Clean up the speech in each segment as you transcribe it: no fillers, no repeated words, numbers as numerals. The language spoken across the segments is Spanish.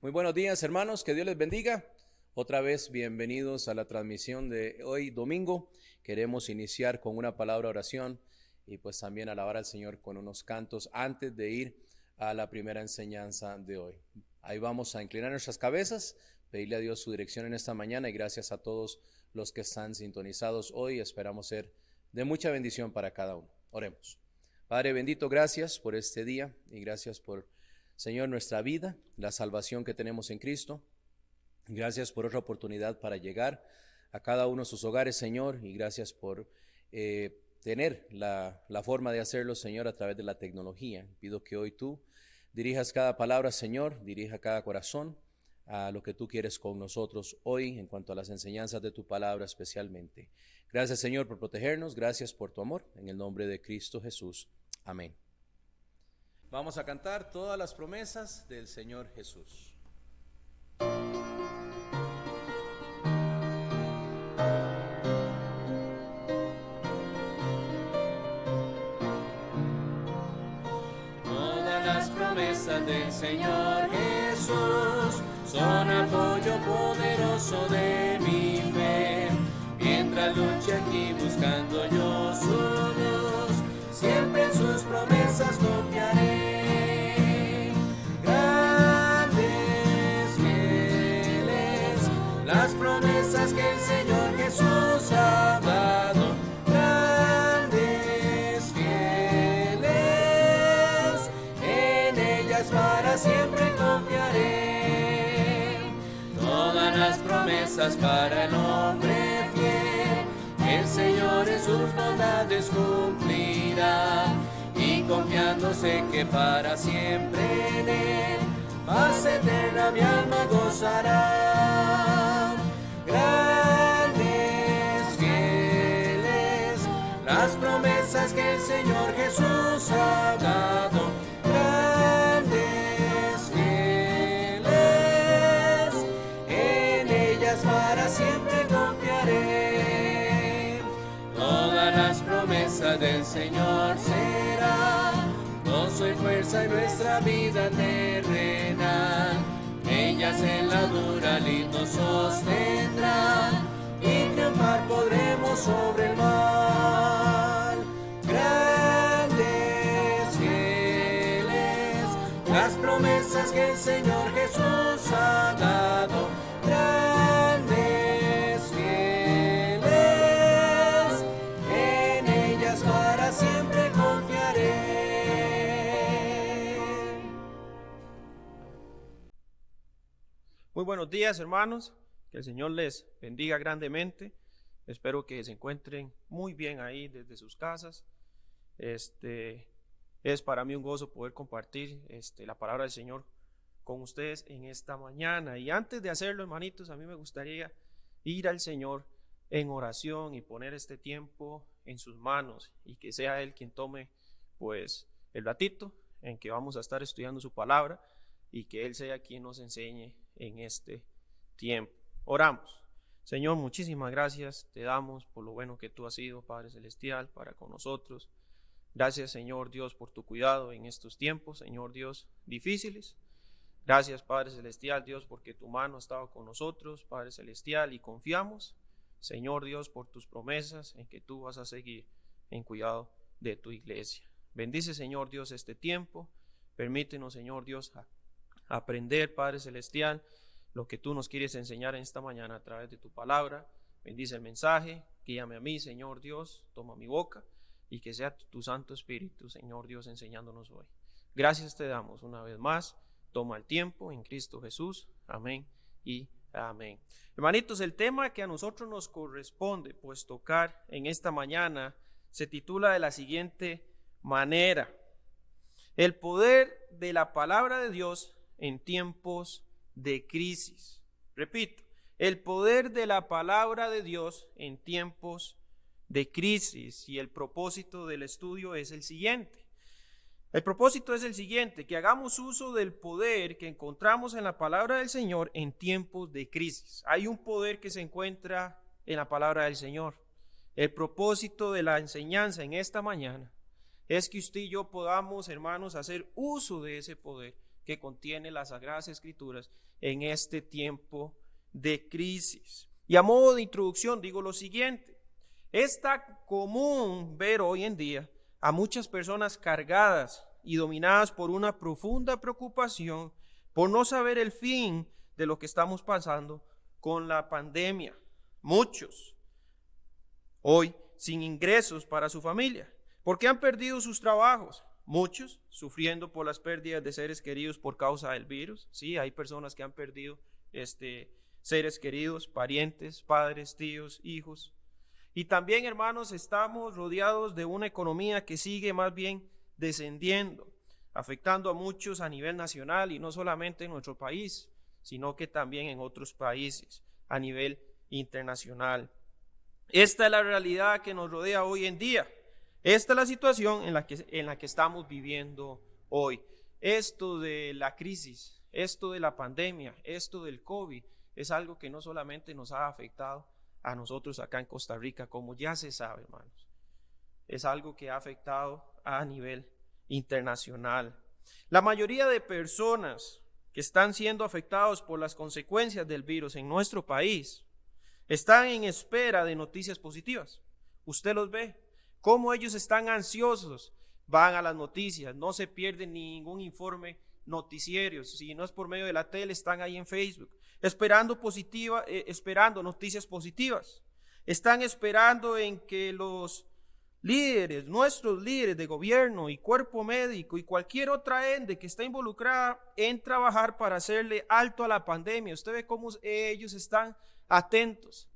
Muy buenos días, hermanos, que Dios les bendiga. Otra vez, bienvenidos a la transmisión de hoy domingo. Queremos iniciar con una palabra de oración y pues también alabar al Señor con unos cantos antes de ir a la primera enseñanza de hoy. Ahí vamos a inclinar nuestras cabezas, pedirle a Dios su dirección en esta mañana y gracias a todos los que están sintonizados hoy. Esperamos ser de mucha bendición para cada uno. Oremos. Padre bendito, gracias por este día y gracias por, Señor, nuestra vida, la salvación que tenemos en Cristo. Gracias por otra oportunidad para llegar a cada uno de sus hogares, Señor, y gracias por tener la forma de hacerlo, Señor, a través de la tecnología. Pido que hoy tú dirijas cada palabra, Señor, dirija cada corazón a lo que tú quieres con nosotros hoy en cuanto a las enseñanzas de tu palabra especialmente. Gracias, Señor, por protegernos, gracias por tu amor, en el nombre de Cristo Jesús. Amén. Vamos a cantar todas las promesas del Señor Jesús. Todas las promesas del Señor Jesús son apoyo poderoso de mi fe. Mientras luche aquí buscando yo su luz, siempre en sus promesas confiaré. Grandes, fieles, las promesas que el Señor Jesús ha dado. Grandes, fieles, en ellas para siempre confiaré. Todas las promesas para el hombre fiel, el Señor en sus bondades cumplirá, y confiando sé que para siempre en Él, paz eterna mi alma gozará. Grandes, fieles, las promesas que el Señor Jesús ha dado. Grandes, fieles, en ellas para siempre confiaré. Todas las promesas del Señor serán gozo y fuerza en nuestra vida terrenal. Ellas en la dura lid nos sostendrán y triunfar podremos sobre el mal. Grandes, fieles, las promesas que el Señor Jesús ha dado. Grandes, fieles, en ellas para siempre confiaré. Muy buenos días, hermanos, que el Señor les bendiga grandemente. Espero que se encuentren muy bien ahí desde sus casas. Es para mí un gozo poder compartir la palabra del Señor con ustedes en esta mañana. Y antes de hacerlo, hermanitos, a mí me gustaría ir al Señor en oración y poner este tiempo en sus manos y que sea Él quien tome pues el ratito en que vamos a estar estudiando su palabra y que Él sea quien nos enseñe en este tiempo. Oramos. Señor, muchísimas gracias te damos por lo bueno que tú has sido, Padre Celestial, para con nosotros. Gracias, Señor Dios, por tu cuidado en estos tiempos, Señor Dios, difíciles. Gracias, Padre Celestial, Dios, porque tu mano ha estado con nosotros, Padre Celestial, y confiamos, Señor Dios, por tus promesas en que tú vas a seguir en cuidado de tu iglesia. Bendice, Señor Dios, este tiempo. Permítenos, Señor Dios, aprender, Padre Celestial, lo que tú nos quieres enseñar en esta mañana a través de tu palabra. Bendice el mensaje, guíame a mí, Señor Dios, toma mi boca y que sea tu Santo Espíritu, Señor Dios, enseñándonos hoy. Gracias te damos una vez más. Toma el tiempo en Cristo Jesús. Amén y amén. Hermanitos, el tema que a nosotros nos corresponde pues tocar en esta mañana se titula de la siguiente manera: el poder de la palabra de Dios en tiempos de crisis. Repito, el poder de la palabra de Dios en tiempos de crisis. Y el propósito del estudio es el siguiente. El propósito es el siguiente: que hagamos uso del poder que encontramos en la palabra del Señor en tiempos de crisis. Hay un poder que se encuentra en la palabra del Señor. El propósito de la enseñanza en esta mañana es que usted y yo podamos, hermanos, hacer uso de ese poder que contiene las Sagradas Escrituras en este tiempo de crisis. Y a modo de introducción digo lo siguiente: es tan común ver hoy en día a muchas personas cargadas y dominadas por una profunda preocupación por no saber el fin de lo que estamos pasando con la pandemia. Muchos hoy sin ingresos para su familia, porque han perdido sus trabajos. Muchos sufriendo por las pérdidas de seres queridos por causa del virus. Sí, hay personas que han perdido seres queridos, parientes, padres, tíos, hijos. Y también, hermanos, estamos rodeados de una economía que sigue más bien descendiendo, afectando a muchos a nivel nacional y no solamente en nuestro país, sino que también en otros países a nivel internacional. Esta es la realidad que nos rodea hoy en día. Esta es la situación en la que estamos viviendo hoy. Esto de la crisis, esto de la pandemia, esto del COVID, es algo que no solamente nos ha afectado a nosotros acá en Costa Rica, como ya se sabe, hermanos. Es algo que ha afectado a nivel internacional. La mayoría de personas que están siendo afectados por las consecuencias del virus en nuestro país están en espera de noticias positivas. Usted los ve, cómo ellos están ansiosos, van a las noticias, no se pierden ningún informe noticiero, si no es por medio de la tele, están ahí en Facebook, esperando noticias positivas. Están esperando en que los líderes, nuestros líderes de gobierno y cuerpo médico y cualquier otra ente que está involucrada en trabajar para hacerle alto a la pandemia. Usted ve cómo ellos están atentos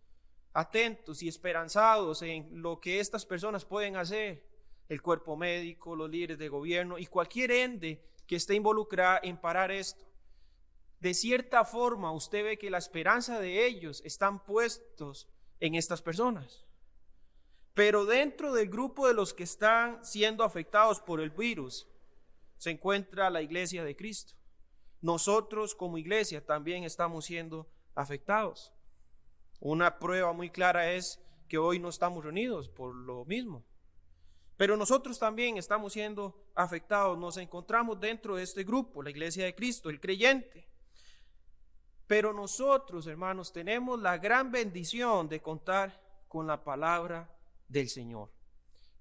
y esperanzados en lo que estas personas pueden hacer, el cuerpo médico, los líderes de gobierno y cualquier ente que esté involucrada en parar esto. De cierta forma, usted ve que la esperanza de ellos están puestos en estas personas. Pero dentro del grupo de los que están siendo afectados por el virus se encuentra la iglesia de Cristo. Nosotros como iglesia también estamos siendo afectados. Una prueba muy clara es que hoy no estamos reunidos por lo mismo. Pero nosotros también estamos siendo afectados. Nos encontramos dentro de este grupo, la iglesia de Cristo, el creyente. Pero nosotros, hermanos, tenemos la gran bendición de contar con la palabra del Señor.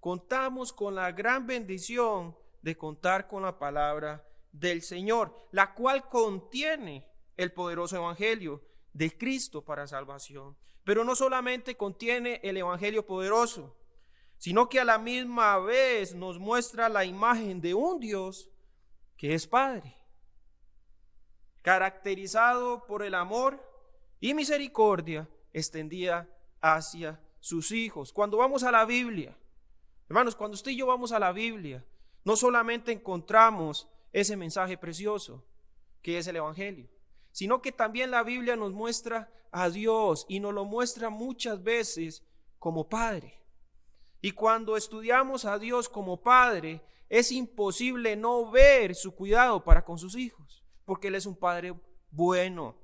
Contamos con la gran bendición de contar con la palabra del Señor, la cual contiene el poderoso evangelio de Cristo para salvación. Pero no solamente contiene el evangelio poderoso, sino que a la misma vez nos muestra la imagen de un Dios que es Padre, caracterizado por el amor y misericordia extendida hacia sus hijos. Cuando vamos a la Biblia, hermanos, cuando usted y yo vamos a la Biblia, no solamente encontramos ese mensaje precioso que es el evangelio, sino que también la Biblia nos muestra a Dios y nos lo muestra muchas veces como Padre. Y cuando estudiamos a Dios como Padre, es imposible no ver su cuidado para con sus hijos, porque Él es un Padre bueno.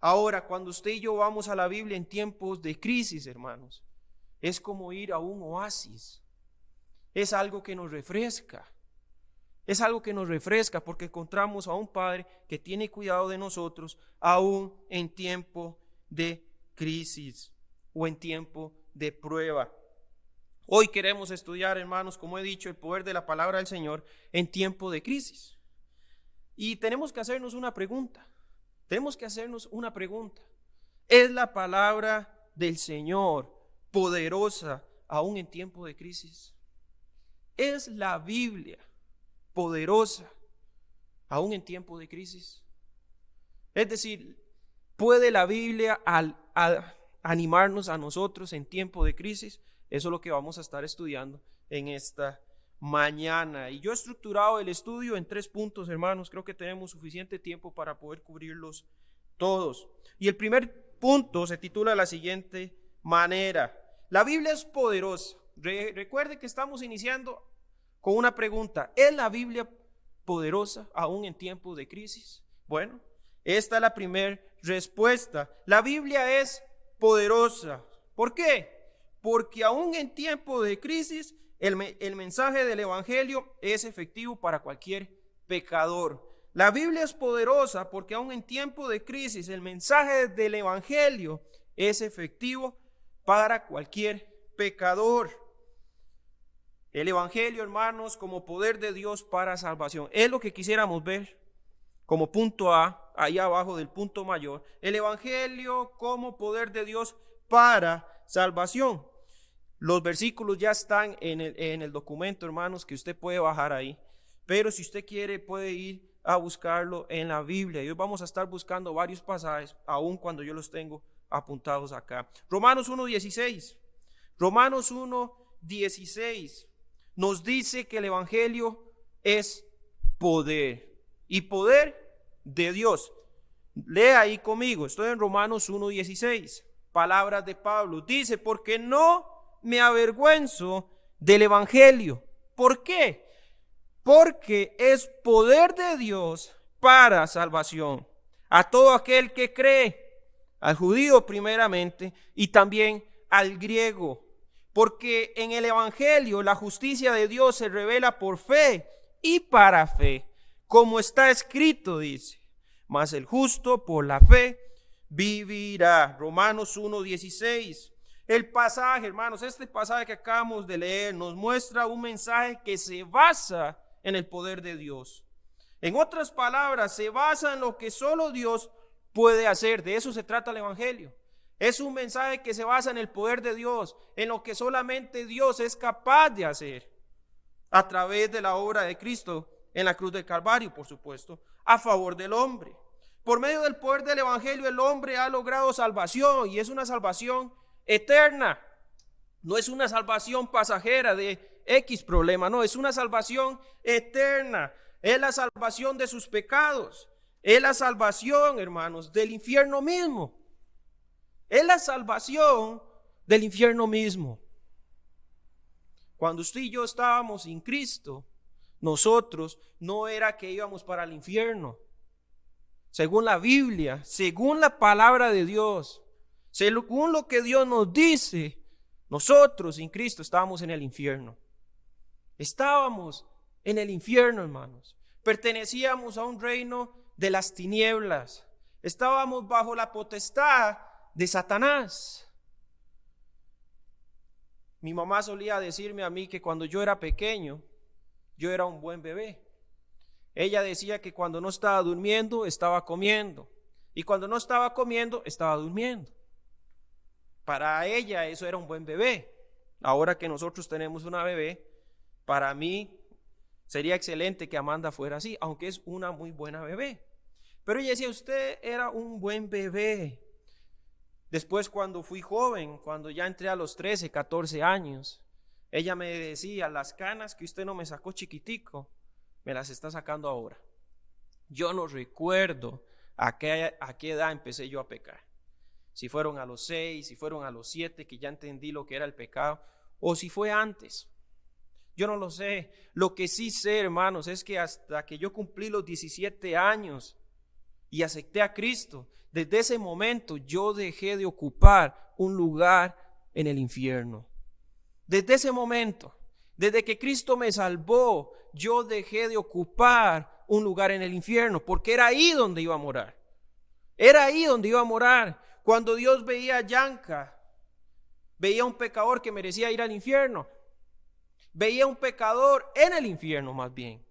Ahora, cuando usted y yo vamos a la Biblia en tiempos de crisis, hermanos, es como ir a un oasis. Es algo que nos refresca. Es algo que nos refresca porque encontramos a un Padre que tiene cuidado de nosotros aún en tiempo de crisis o en tiempo de prueba. Hoy queremos estudiar, hermanos, como he dicho, el poder de la palabra del Señor en tiempo de crisis. Y tenemos que hacernos una pregunta. ¿Es la palabra del Señor poderosa aún en tiempo de crisis? ¿Es la Biblia poderosa aún en tiempo de crisis? Es decir, ¿puede la Biblia animarnos a nosotros en tiempo de crisis? Eso es lo que vamos a estar estudiando en esta mañana. Y yo he estructurado el estudio en 3 puntos, hermanos. Creo que tenemos suficiente tiempo para poder cubrirlos todos. Y el primer punto se titula de la siguiente manera: la Biblia es poderosa. Recuerde que estamos iniciando con una pregunta: ¿es la Biblia poderosa aún en tiempos de crisis? Bueno, esta es la primera respuesta. La Biblia es poderosa. ¿Por qué? Porque aún en tiempos de crisis el mensaje del evangelio es efectivo para cualquier pecador. La Biblia es poderosa porque aún en tiempo de crisis el mensaje del Evangelio es efectivo para cualquier pecador. El Evangelio, hermanos, como poder de Dios para salvación. Es lo que quisiéramos ver como punto A, ahí abajo del punto mayor. El Evangelio como poder de Dios para salvación. Los versículos ya están en el documento, hermanos, que usted puede bajar ahí. Pero si usted quiere, puede ir a buscarlo en la Biblia. Y hoy vamos a estar buscando varios pasajes, aun cuando yo los tengo apuntados acá. Romanos 1:16. Romanos 1:16 nos dice que el Evangelio es poder. Y poder de Dios. Lea ahí conmigo. Estoy en Romanos 1:16. Palabras de Pablo. Dice, porque no me avergüenzo del Evangelio. ¿Por qué? Porque es poder de Dios para salvación a todo aquel que cree, al judío primeramente y también al griego. Porque en el Evangelio la justicia de Dios se revela por fe y para fe, como está escrito, dice, mas el justo por la fe vivirá. Romanos 1:16. El pasaje, hermanos, este pasaje que acabamos de leer nos muestra un mensaje que se basa en el poder de Dios. En otras palabras, se basa en lo que solo Dios puede hacer. De eso se trata el Evangelio. Es un mensaje que se basa en el poder de Dios, en lo que solamente Dios es capaz de hacer, a través de la obra de Cristo en la cruz del Calvario, por supuesto, a favor del hombre. Por medio del poder del Evangelio, el hombre ha logrado salvación, y es una salvación eterna. No es una salvación pasajera de X problema, no, es una salvación eterna. Es la salvación de sus pecados. Es la salvación, hermanos, del infierno mismo. Es la salvación del infierno mismo. Cuando usted y yo estábamos sin Cristo, nosotros no era que íbamos para el infierno. Según la Biblia, según la palabra de Dios, según lo que Dios nos dice, nosotros sin Cristo estábamos en el infierno. Estábamos en el infierno, hermanos. Pertenecíamos a un reino de las tinieblas. Estábamos bajo la potestad de Satanás. Mi mamá solía decirme a mí que cuando yo era pequeño, yo era un buen bebé. Ella decía que cuando no estaba durmiendo, estaba comiendo. Y cuando no estaba comiendo, estaba durmiendo. Para ella eso era un buen bebé. Ahora que nosotros tenemos una bebé, para mí sería excelente que Amanda fuera así, aunque es una muy buena bebé. Pero ella decía, usted era un buen bebé. Después, cuando fui joven, cuando ya entré a los 13, 14 años, ella me decía, las canas que usted no me sacó chiquitico, me las está sacando ahora. Yo no recuerdo a qué edad empecé yo a pecar. Si fueron a los 6, si fueron a los 7, que ya entendí lo que era el pecado, o si fue antes. Yo no lo sé. Lo que sí sé, hermanos, es que hasta que yo cumplí los 17 años y acepté a Cristo, desde ese momento yo dejé de ocupar un lugar en el infierno. Desde ese momento, desde que Cristo me salvó, yo dejé de ocupar un lugar en el infierno, porque era ahí donde iba a morar. Era ahí donde iba a morar. Cuando Dios veía a Yanka, veía a un pecador que merecía ir al infierno. Veía a un pecador en el infierno, más bien.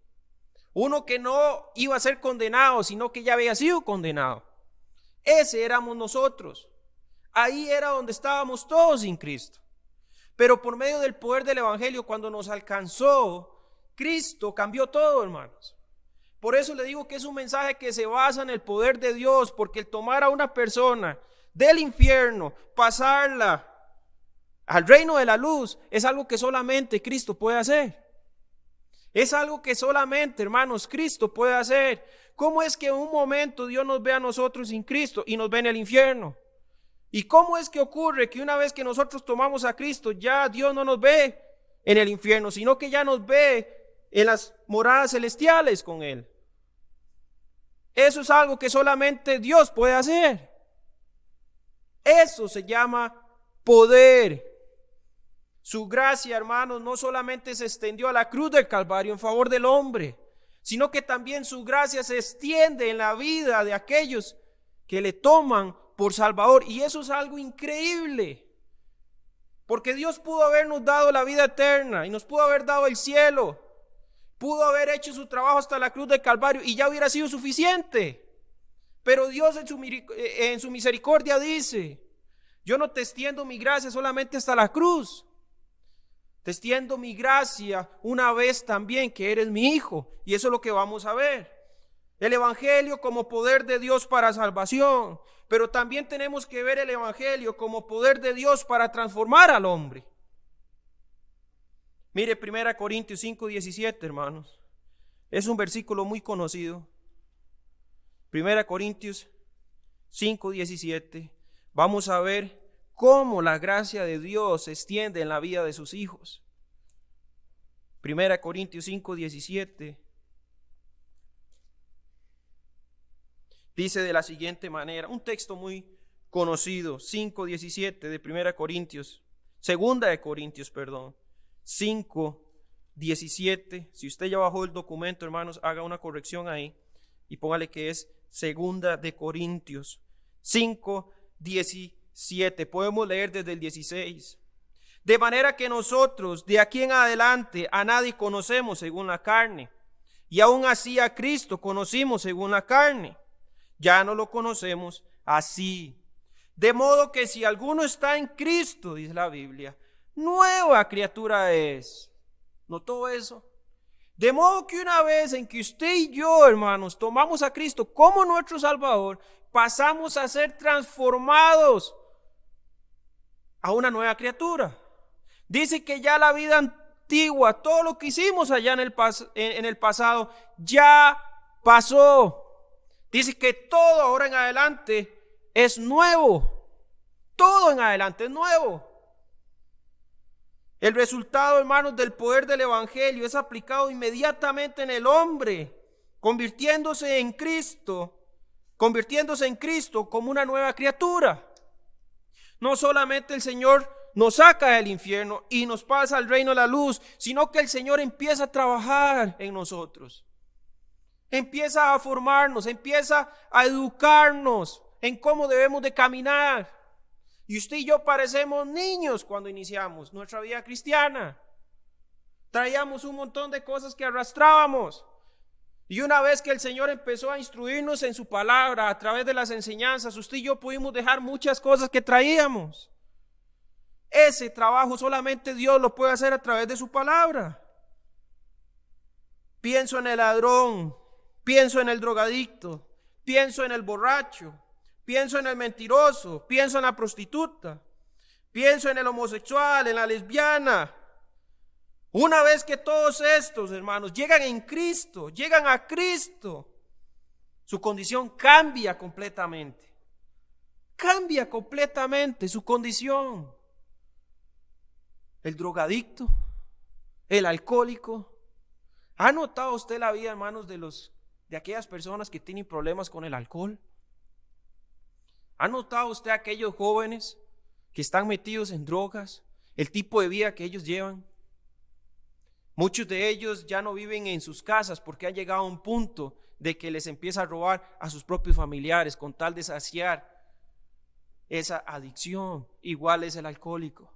Uno que no iba a ser condenado, sino que ya había sido condenado. Ese éramos nosotros. Ahí era donde estábamos todos sin Cristo. Pero por medio del poder del Evangelio, cuando nos alcanzó, Cristo cambió todo, hermanos. Por eso le digo que es un mensaje que se basa en el poder de Dios, porque el tomar a una persona del infierno, pasarla al reino de la luz, es algo que solamente Cristo puede hacer. Es algo que solamente, hermanos, Cristo puede hacer. ¿Cómo es que en un momento Dios nos ve a nosotros sin Cristo y nos ve en el infierno? ¿Y cómo es que ocurre que una vez que nosotros tomamos a Cristo, ya Dios no nos ve en el infierno, sino que ya nos ve en las moradas celestiales con Él? Eso es algo que solamente Dios puede hacer. Eso se llama poder. Su gracia, hermanos, no solamente se extendió a la cruz del Calvario en favor del hombre, sino que también su gracia se extiende en la vida de aquellos que le toman por Salvador. Y eso es algo increíble, porque Dios pudo habernos dado la vida eterna y nos pudo haber dado el cielo, pudo haber hecho su trabajo hasta la cruz del Calvario y ya hubiera sido suficiente. Pero Dios en su misericordia dice: yo no te extiendo mi gracia solamente hasta la cruz, te extiendo mi gracia una vez también que eres mi hijo. Y eso es lo que vamos a ver. El evangelio como poder de Dios para salvación, pero también tenemos que ver el evangelio como poder de Dios para transformar al hombre. Mire 1 Corintios 5:17, hermanos. Es un versículo muy conocido. 1 Corintios 5:17. Vamos a ver cómo la gracia de Dios se extiende en la vida de sus hijos. 1 Corintios 5:17. Dice de la siguiente manera, un texto muy conocido, 5:17 de 1 Corintios, 2 de Corintios, 5:17. Si usted ya bajó el documento, hermanos, haga una corrección ahí y póngale que es 2 de Corintios 5:17. Podemos leer desde el 16. De manera que nosotros de aquí en adelante a nadie conocemos según la carne, y aún así a Cristo conocimos según la carne. Ya no lo conocemos así. De modo que si alguno está en Cristo, dice la Biblia, nueva criatura es. ¿Notó eso? De modo que una vez en que usted y yo, hermanos, tomamos a Cristo como nuestro Salvador, pasamos a ser transformados a una nueva criatura. Dice que ya la vida antigua, todo lo que hicimos allá en el pasado, ya pasó. Dice que todo ahora en adelante es nuevo. Todo en adelante es nuevo. El resultado, hermanos, del poder del evangelio es aplicado inmediatamente en el hombre, convirtiéndose en Cristo como una nueva criatura. No solamente el Señor nos saca del infierno y nos pasa al reino de la luz, sino que el Señor empieza a trabajar en nosotros. Empieza a formarnos, empieza a educarnos en cómo debemos de caminar. Y usted y yo parecemos niños cuando iniciamos nuestra vida cristiana. Traíamos un montón de cosas que arrastrábamos. Y una vez que el Señor empezó a instruirnos en su palabra a través de las enseñanzas, usted y yo pudimos dejar muchas cosas que traíamos. Ese trabajo solamente Dios lo puede hacer a través de su palabra. Pienso en el ladrón, pienso en el drogadicto, pienso en el borracho, pienso en el mentiroso, pienso en la prostituta, pienso en el homosexual, en la lesbiana. Una vez que todos estos, hermanos, llegan en Cristo, llegan a Cristo, su condición cambia completamente. Cambia completamente su condición. El drogadicto, el alcohólico. ¿Ha notado usted la vida, hermanos, de aquellas personas que tienen problemas con el alcohol? ¿Ha notado usted aquellos jóvenes que están metidos en drogas? El tipo de vida que ellos llevan. Muchos de ellos ya no viven en sus casas porque han llegado a un punto de que les empieza a robar a sus propios familiares con tal de saciar esa adicción. Igual es el alcohólico.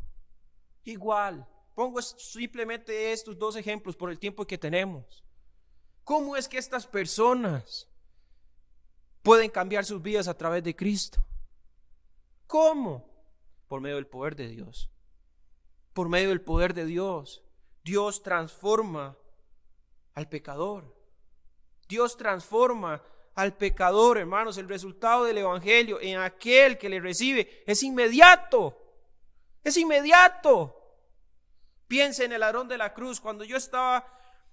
Igual. Pongo simplemente estos dos ejemplos por el tiempo que tenemos. ¿Cómo es que estas personas pueden cambiar sus vidas a través de Cristo? ¿Cómo? Por medio del poder de Dios. Por medio del poder de Dios. Dios transforma al pecador. Dios transforma al pecador, hermanos. El resultado del evangelio en aquel que le recibe es inmediato. Es inmediato. Piense en el ladrón de la cruz. Cuando yo estaba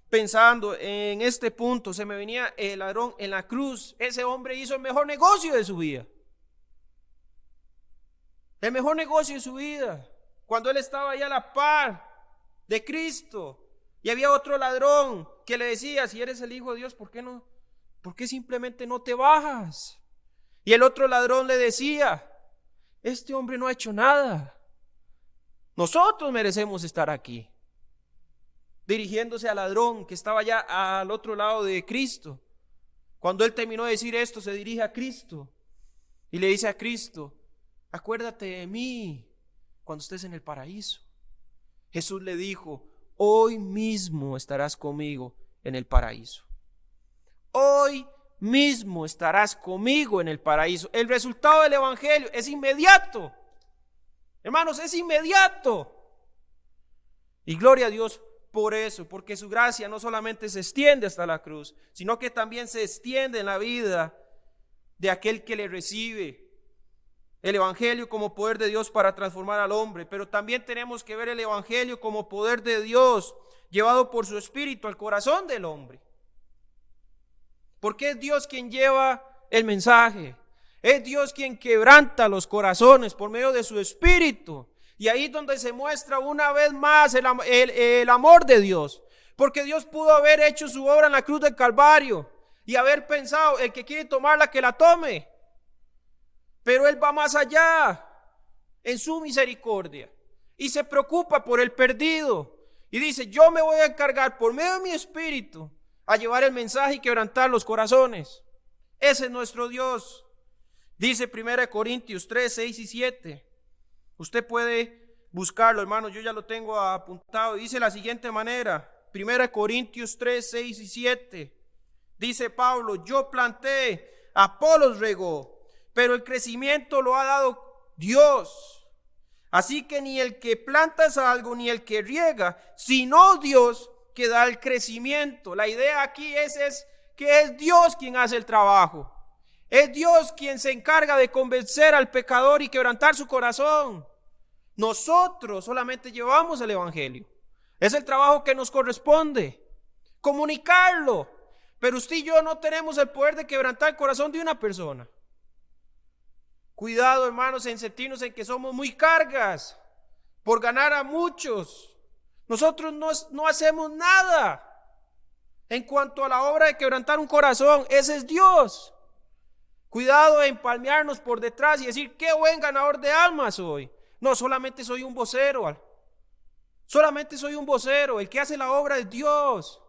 pensando en este punto, se me venía el ladrón en la cruz. Ese hombre hizo el mejor negocio de su vida. El mejor negocio de su vida. Cuando él estaba ahí a la par de Cristo y había otro ladrón que le decía: si eres el Hijo de Dios, ¿por qué simplemente no te bajas? Y el otro ladrón le decía: este hombre no ha hecho nada. Nosotros merecemos estar aquí. dirigiéndose al ladrón que estaba ya al otro lado de Cristo. Cuando él terminó de decir esto, se dirige a Cristo y le dice a Cristo: acuérdate de mí cuando estés en el paraíso. Jesús le dijo: hoy mismo estarás conmigo en el paraíso. Hoy mismo estarás conmigo en el paraíso. El resultado del evangelio es inmediato. Hermanos, es inmediato. Y gloria a Dios por eso, porque su gracia no solamente se extiende hasta la cruz, sino que también se extiende en la vida de aquel que le recibe. El evangelio como poder de Dios para transformar al hombre, pero también tenemos que ver el evangelio como poder de Dios llevado por su espíritu al corazón del hombre. Porque es Dios quien lleva el mensaje, es Dios quien quebranta los corazones por medio de su espíritu. Y ahí es donde se muestra una vez más el amor de Dios. Porque Dios pudo haber hecho su obra en la cruz del Calvario y haber pensado: el que quiere tomarla, que la tome. Pero Él va más allá en su misericordia y se preocupa por el perdido. Y dice: yo me voy a encargar por medio de mi espíritu a llevar el mensaje y quebrantar los corazones. Ese es nuestro Dios. Dice 1 Corintios 3, 6 y 7. Usted puede buscarlo, hermanos, yo ya lo tengo apuntado. Dice de la siguiente manera, 1 Corintios 3, 6 y 7. Dice Pablo: yo planté, Apolos regó, pero el crecimiento lo ha dado Dios. Así que ni el que planta es algo, ni el que riega, sino Dios que da el crecimiento. La idea aquí es que es Dios quien hace el trabajo. Es Dios quien se encarga de convencer al pecador y quebrantar su corazón. Nosotros solamente llevamos el evangelio. Es el trabajo que nos corresponde, comunicarlo. Pero usted y yo no tenemos el poder de quebrantar el corazón de una persona. Cuidado, hermanos, en sentirnos en que somos muy cargas por ganar a muchos. Nosotros no hacemos nada en cuanto a la obra de quebrantar un corazón. Ese es Dios. Cuidado de empalmearnos por detrás y decir: qué buen ganador de almas soy. No, solamente soy un vocero. Solamente soy un vocero. El que hace la obra es Dios.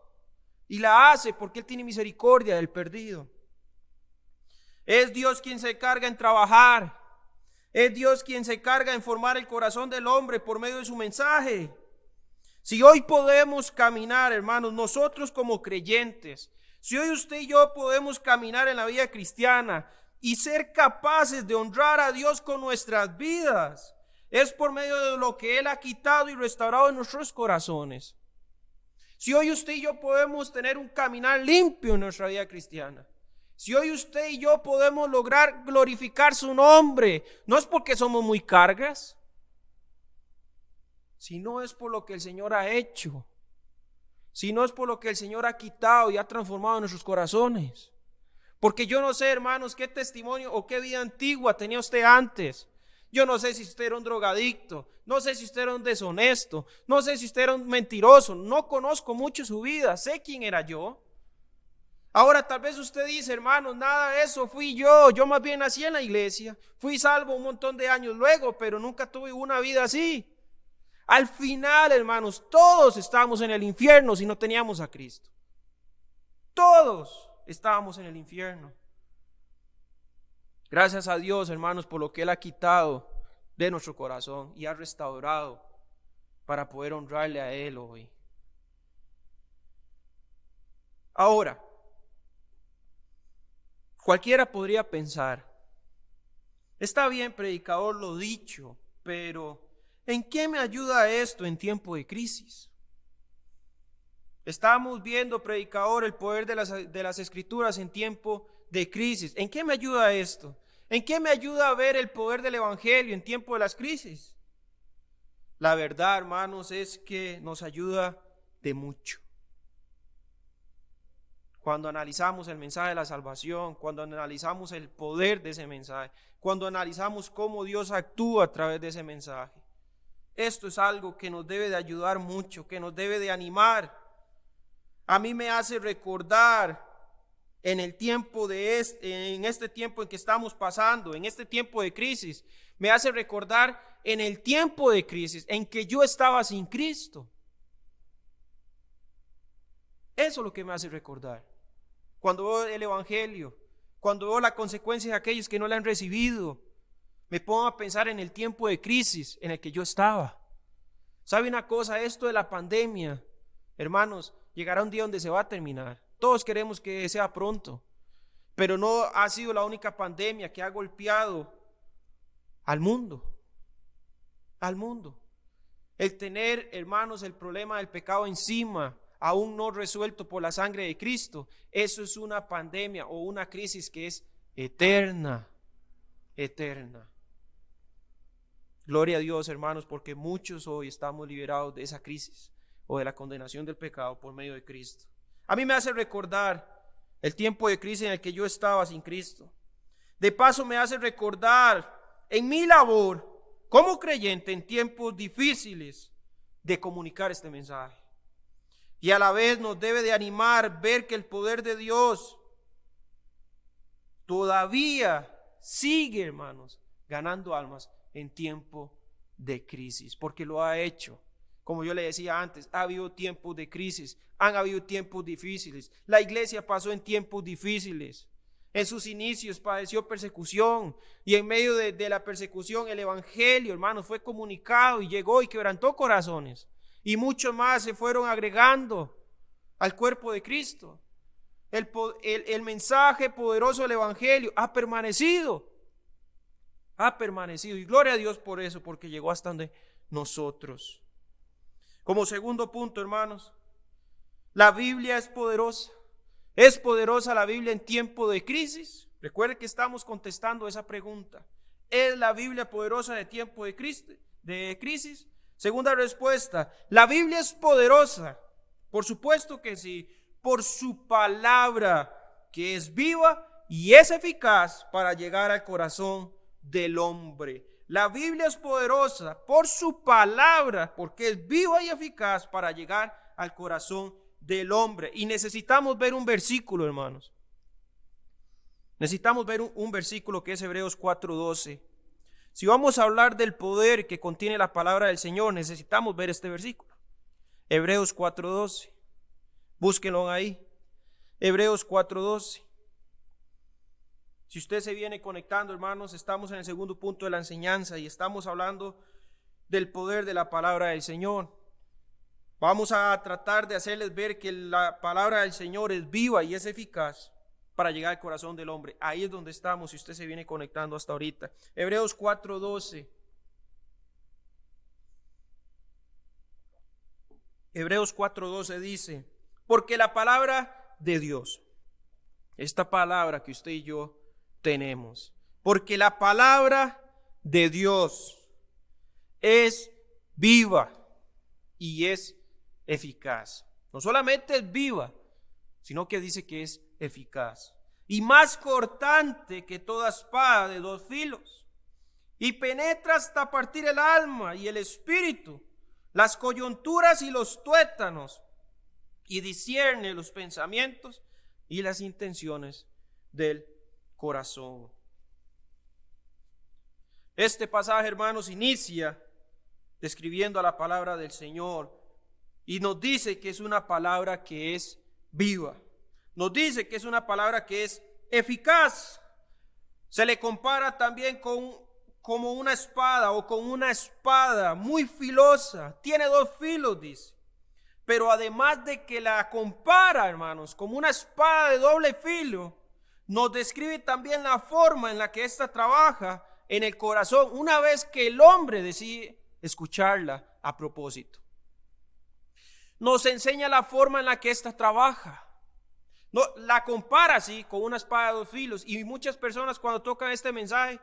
Y la hace porque Él tiene misericordia del perdido. Es Dios quien se encarga en trabajar. Es Dios quien se encarga en formar el corazón del hombre por medio de su mensaje. Si hoy podemos caminar, hermanos, nosotros como creyentes, si hoy usted y yo podemos caminar en la vida cristiana y ser capaces de honrar a Dios con nuestras vidas, es por medio de lo que Él ha quitado y restaurado en nuestros corazones. Si hoy usted y yo podemos tener un caminar limpio en nuestra vida cristiana, si hoy usted y yo podemos lograr glorificar su nombre, no es porque somos muy cargas, sino es por lo que el Señor ha hecho, sino es por lo que el Señor ha quitado y ha transformado en nuestros corazones. Porque yo no sé, hermanos, qué testimonio o qué vida antigua tenía usted antes. Yo no sé si usted era un drogadicto, no sé si usted era un deshonesto, no sé si usted era un mentiroso, no conozco mucho su vida, sé quién era yo. Ahora tal vez usted dice: hermanos, nada de eso fui yo más bien nací en la iglesia, fui salvo un montón de años luego, pero nunca tuve una vida así. Al final, hermanos, todos estábamos en el infierno si no teníamos a Cristo. Todos estábamos en el infierno. Gracias a Dios, hermanos, por lo que Él ha quitado de nuestro corazón y ha restaurado para poder honrarle a Él hoy. Ahora, cualquiera podría pensar: está bien, predicador, lo dicho, pero ¿en qué me ayuda esto en tiempo de crisis? Estamos viendo, predicador, el poder de las escrituras en tiempo de crisis. ¿En qué me ayuda esto? ¿En qué me ayuda a ver el poder del evangelio en tiempo de las crisis? La verdad, hermanos, es que nos ayuda de mucho. Cuando analizamos el mensaje de la salvación, cuando analizamos el poder de ese mensaje, cuando analizamos cómo Dios actúa a través de ese mensaje, esto es algo que nos debe de ayudar mucho, que nos debe de animar. A mí me hace recordar en este tiempo en que estamos pasando, en este tiempo de crisis, me hace recordar en el tiempo de crisis en que yo estaba sin Cristo. Eso es lo que me hace recordar. Cuando veo el Evangelio, cuando veo la consecuencia de aquellos que no la han recibido, me pongo a pensar en el tiempo de crisis en el que yo estaba. ¿Sabe una cosa? Esto de la pandemia, hermanos, llegará un día donde se va a terminar. Todos queremos que sea pronto, pero no ha sido la única pandemia que ha golpeado al mundo. Al mundo. El tener, hermanos, el problema del pecado encima, aún no resuelto por la sangre de Cristo, eso es una pandemia o una crisis que es eterna, eterna. Gloria a Dios, hermanos, porque muchos hoy estamos liberados de esa crisis o de la condenación del pecado por medio de Cristo. A mí me hace recordar el tiempo de crisis en el que yo estaba sin Cristo. De paso me hace recordar en mi labor como creyente en tiempos difíciles de comunicar este mensaje. Y a la vez nos debe de animar ver que el poder de Dios todavía sigue, hermanos, ganando almas en tiempo de crisis, porque lo ha hecho. Como yo le decía antes, ha habido tiempos de crisis, han habido tiempos difíciles. La iglesia pasó en tiempos difíciles. En sus inicios padeció persecución y en medio de la persecución el evangelio, hermanos, fue comunicado y llegó y quebrantó corazones. Y muchos más se fueron agregando al cuerpo de Cristo. El mensaje poderoso del evangelio ha permanecido. Y gloria a Dios por eso, porque llegó hasta donde nosotros. Como segundo punto, hermanos, la Biblia es poderosa. ¿Es poderosa la Biblia en tiempo de crisis? Recuerde que estamos contestando esa pregunta. ¿Es la Biblia poderosa de tiempo de crisis? Segunda respuesta, la Biblia es poderosa. Por supuesto que sí, por su palabra que es viva y es eficaz para llegar al corazón del hombre. La Biblia es poderosa por su palabra, porque es viva y eficaz para llegar al corazón del hombre. Y necesitamos ver un versículo, hermanos. Necesitamos ver un versículo que es Hebreos 4:12. Si vamos a hablar del poder que contiene la palabra del Señor, necesitamos ver este versículo. Hebreos 4:12. Búsquenlo ahí. Hebreos 4:12. Si usted se viene conectando, hermanos, estamos en el segundo punto de la enseñanza y estamos hablando del poder de la palabra del Señor. Vamos a tratar de hacerles ver que la palabra del Señor es viva y es eficaz para llegar al corazón del hombre. Ahí es donde estamos, si usted se viene conectando hasta ahorita. Hebreos 4:12. Hebreos 4:12 dice, porque la palabra de Dios, esta palabra que usted y yo tenemos, porque la palabra de Dios es viva y es eficaz. No solamente es viva, sino que dice que es eficaz y más cortante que toda espada de dos filos, y penetra hasta partir el alma y el espíritu, las coyunturas y los tuétanos, y discierne los pensamientos y las intenciones del corazón. Este pasaje, hermanos, inicia describiendo a la palabra del Señor y nos dice que es una palabra que es viva. Nos dice que es una palabra que es eficaz. Se le compara también como una espada o con una espada muy filosa. Tiene dos filos, dice. Pero además de que la compara, hermanos, como una espada de doble filo, nos describe también la forma en la que ésta trabaja en el corazón una vez que el hombre decide escucharla a propósito. Nos enseña la forma en la que ésta trabaja. No, la compara así con una espada de dos filos, y muchas personas cuando tocan este mensaje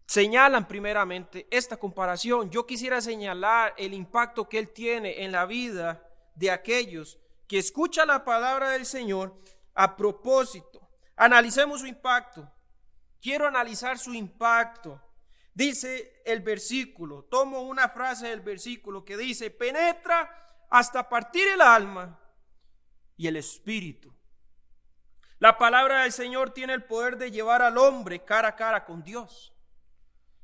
señalan primeramente esta comparación. Yo quisiera señalar el impacto que él tiene en la vida de aquellos que escuchan la palabra del Señor a propósito. Analicemos su impacto. Quiero analizar su impacto. Dice el versículo, tomo una frase del versículo que dice, penetra hasta partir el alma y el espíritu. La palabra del Señor tiene el poder de llevar al hombre cara a cara con Dios.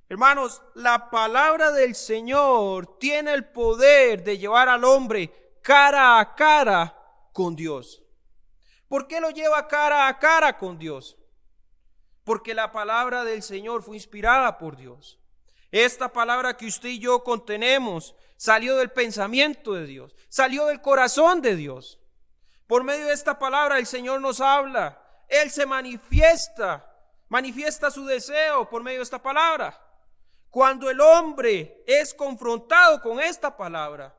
Hermanos, la palabra del Señor tiene el poder de llevar al hombre cara a cara con Dios. ¿Por qué lo lleva cara a cara con Dios? Porque la palabra del Señor fue inspirada por Dios. Esta palabra que usted y yo contenemos salió del pensamiento de Dios, salió del corazón de Dios. Por medio de esta palabra el Señor nos habla. Él se manifiesta su deseo por medio de esta palabra. Cuando el hombre es confrontado con esta palabra,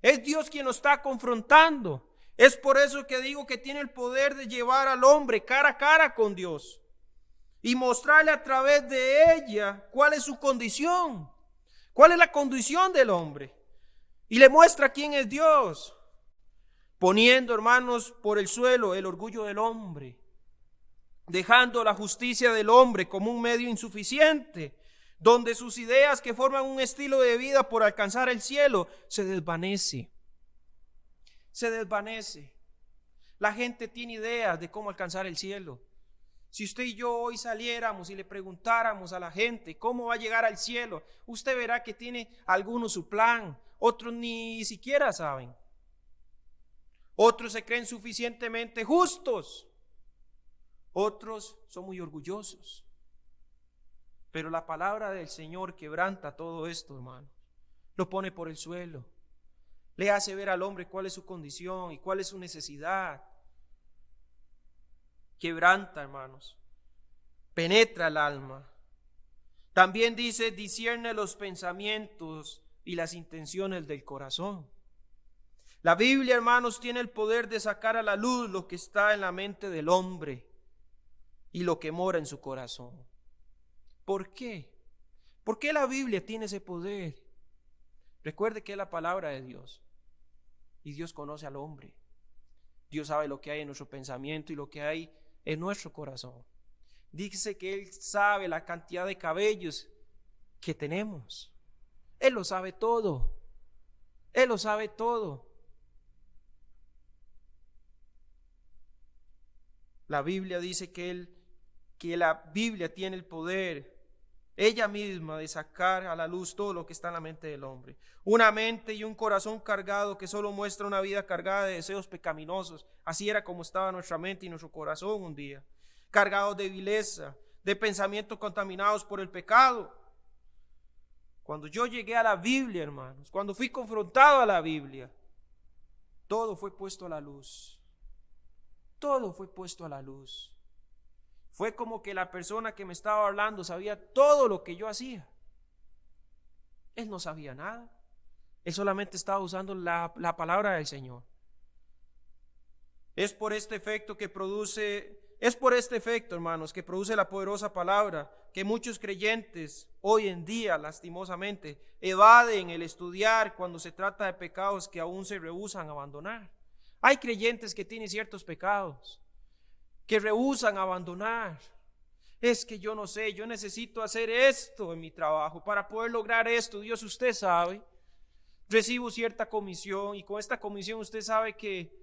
es Dios quien lo está confrontando. Es por eso que digo que tiene el poder de llevar al hombre cara a cara con Dios y mostrarle a través de ella cuál es su condición, cuál es la condición del hombre. Y le muestra quién es Dios, poniendo, hermanos, por el suelo el orgullo del hombre, dejando la justicia del hombre como un medio insuficiente, donde sus ideas que forman un estilo de vida por alcanzar el cielo se desvanece. La gente tiene ideas de cómo alcanzar el cielo. Si usted y yo hoy saliéramos y le preguntáramos a la gente cómo va a llegar al cielo, usted verá que tiene algunos su plan, otros ni siquiera saben. Otros se creen suficientemente justos, otros son muy orgullosos. Pero la palabra del Señor quebranta todo esto, hermano. Lo pone por el suelo. Le hace ver al hombre cuál es su condición y cuál es su necesidad. Quebranta, hermanos. Penetra el alma. También dice, discierne los pensamientos y las intenciones del corazón. La Biblia, hermanos, tiene el poder de sacar a la luz lo que está en la mente del hombre y lo que mora en su corazón. ¿Por qué? ¿Por qué la Biblia tiene ese poder? Recuerde que es la palabra de Dios. Y Dios conoce al hombre. Dios sabe lo que hay en nuestro pensamiento y lo que hay en nuestro corazón. Dice que Él sabe la cantidad de cabellos que tenemos. Él lo sabe todo. Él lo sabe todo. La Biblia dice que la Biblia tiene el poder ella misma de sacar a la luz todo lo que está en la mente del hombre. Una mente y un corazón cargado que solo muestra una vida cargada de deseos pecaminosos. Así era como estaba nuestra mente y nuestro corazón un día. Cargados de vileza, de pensamientos contaminados por el pecado. Cuando yo llegué a la Biblia, hermanos, cuando fui confrontado a la Biblia, todo fue puesto a la luz. Todo fue puesto a la luz. Fue como que la persona que me estaba hablando sabía todo lo que yo hacía. Él no sabía nada. Él solamente estaba usando la palabra del Señor. Es por este efecto, hermanos, que produce la poderosa palabra, que muchos creyentes hoy en día, lastimosamente, evaden el estudiar cuando se trata de pecados que aún se rehúsan a abandonar. Hay creyentes que tienen ciertos pecados que rehúsan abandonar. Es que yo no sé, yo necesito hacer esto en mi trabajo para poder lograr esto. Dios, usted sabe, recibo cierta comisión y con esta comisión usted sabe que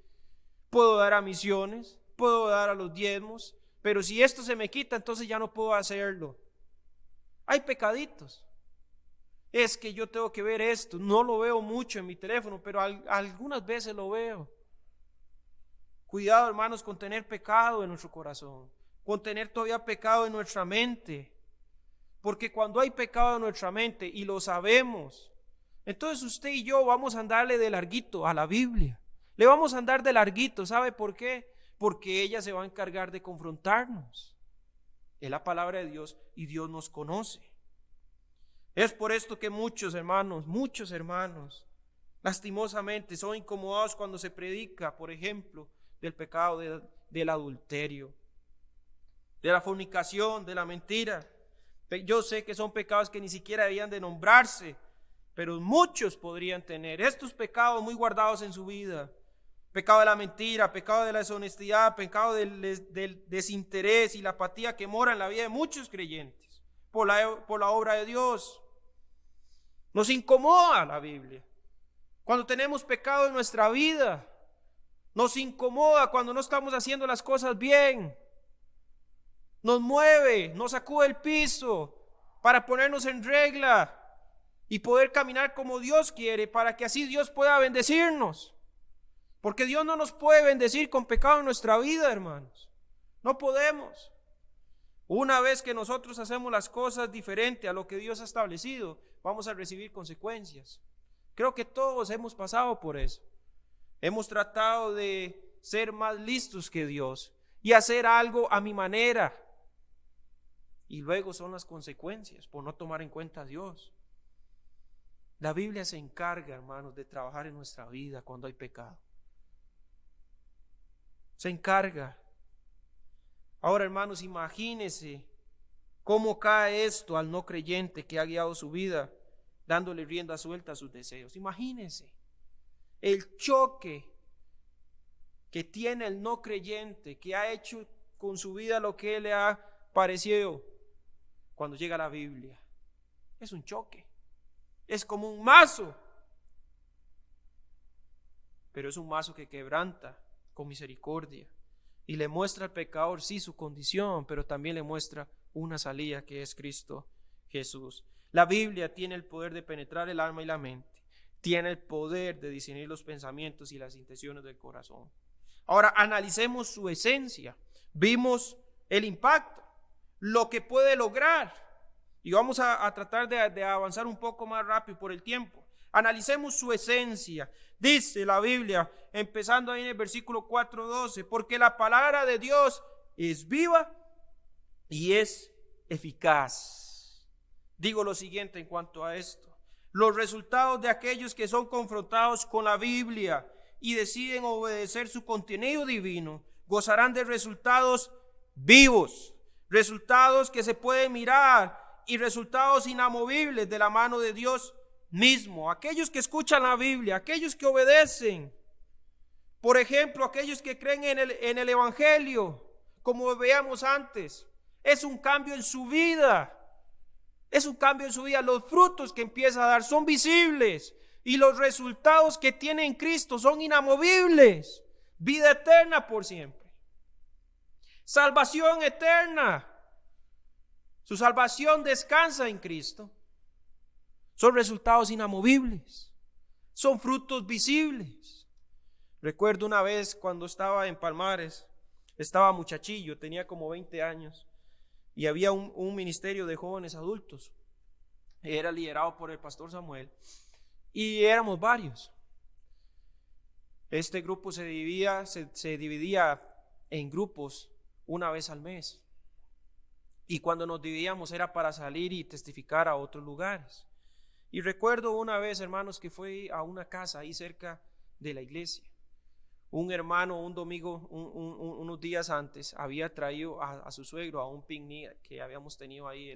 puedo dar a misiones, puedo dar a los diezmos, pero si esto se me quita, entonces ya no puedo hacerlo. Hay pecaditos. Es que yo tengo que ver esto, no lo veo mucho en mi teléfono, pero algunas veces lo veo. Cuidado, hermanos, con tener pecado en nuestro corazón, con tener todavía pecado en nuestra mente, porque cuando hay pecado en nuestra mente y lo sabemos, entonces usted y yo vamos a andarle de larguito a la Biblia, le vamos a andar de larguito. ¿Sabe por qué? Porque ella se va a encargar de confrontarnos. Es la palabra de Dios y Dios nos conoce. Es por esto que muchos hermanos, lastimosamente son incomodados cuando se predica, por ejemplo, del pecado del adulterio, de la fornicación, de la mentira. Yo sé que son pecados que ni siquiera debían de nombrarse, pero muchos podrían tener estos pecados muy guardados en su vida. Pecado de la mentira, pecado de la deshonestidad, pecado del desinterés y la apatía que mora en la vida de muchos creyentes por la obra de Dios. Nos incomoda la Biblia cuando tenemos pecado en nuestra vida. Nos incomoda cuando no estamos haciendo las cosas bien. Nos mueve, nos sacude el piso para ponernos en regla y poder caminar como Dios quiere, para que así Dios pueda bendecirnos. Porque Dios no nos puede bendecir con pecado en nuestra vida, hermanos. No podemos. Una vez que nosotros hacemos las cosas diferente a lo que Dios ha establecido, vamos a recibir consecuencias. Creo que todos hemos pasado por eso. Hemos tratado de ser más listos que Dios y hacer algo a mi manera. Y luego son las consecuencias por no tomar en cuenta a Dios. La Biblia se encarga, hermanos, de trabajar en nuestra vida cuando hay pecado. Se encarga. Ahora, hermanos, imagínense cómo cae esto al no creyente que ha guiado su vida, dándole rienda suelta a sus deseos. Imagínense el choque que tiene el no creyente, que ha hecho con su vida lo que le ha parecido cuando llega la Biblia. Es un choque. Es como un mazo. Pero es un mazo que quebranta con misericordia y le muestra al pecador sí su condición, pero también le muestra una salida que es Cristo Jesús. La Biblia tiene el poder de penetrar el alma y la mente, tiene el poder de discernir los pensamientos y las intenciones del corazón. Ahora analicemos su esencia. Vimos el impacto, lo que puede lograr, y vamos a tratar de avanzar un poco más rápido por el tiempo. Analicemos su esencia. Dice la Biblia, empezando ahí en el versículo 4:12, porque la palabra de Dios es viva y es eficaz. Digo lo siguiente en cuanto a esto: los resultados de aquellos que son confrontados con la Biblia y deciden obedecer su contenido divino gozarán de resultados vivos, resultados que se pueden mirar y resultados inamovibles de la mano de Dios mismo. Aquellos que escuchan la Biblia, aquellos que obedecen, por ejemplo, aquellos que creen en el Evangelio, como veíamos antes, es un cambio en su vida. Es un cambio en su vida. Los frutos que empieza a dar son visibles y los resultados que tiene en Cristo son inamovibles. Vida eterna por siempre. Salvación eterna. Su salvación descansa en Cristo. Son resultados inamovibles. Son frutos visibles. Recuerdo una vez cuando estaba en Palmares, estaba muchachillo, tenía como 20 años. Y había un ministerio de jóvenes adultos. Era liderado por el pastor Samuel. Y éramos varios. Este grupo se dividía en grupos una vez al mes. Y cuando nos dividíamos era para salir y testificar a otros lugares. Y recuerdo una vez, hermanos, que fue a una casa ahí cerca de la iglesia. Un hermano, un domingo, unos días antes, había traído a su suegro a un picnic que habíamos tenido ahí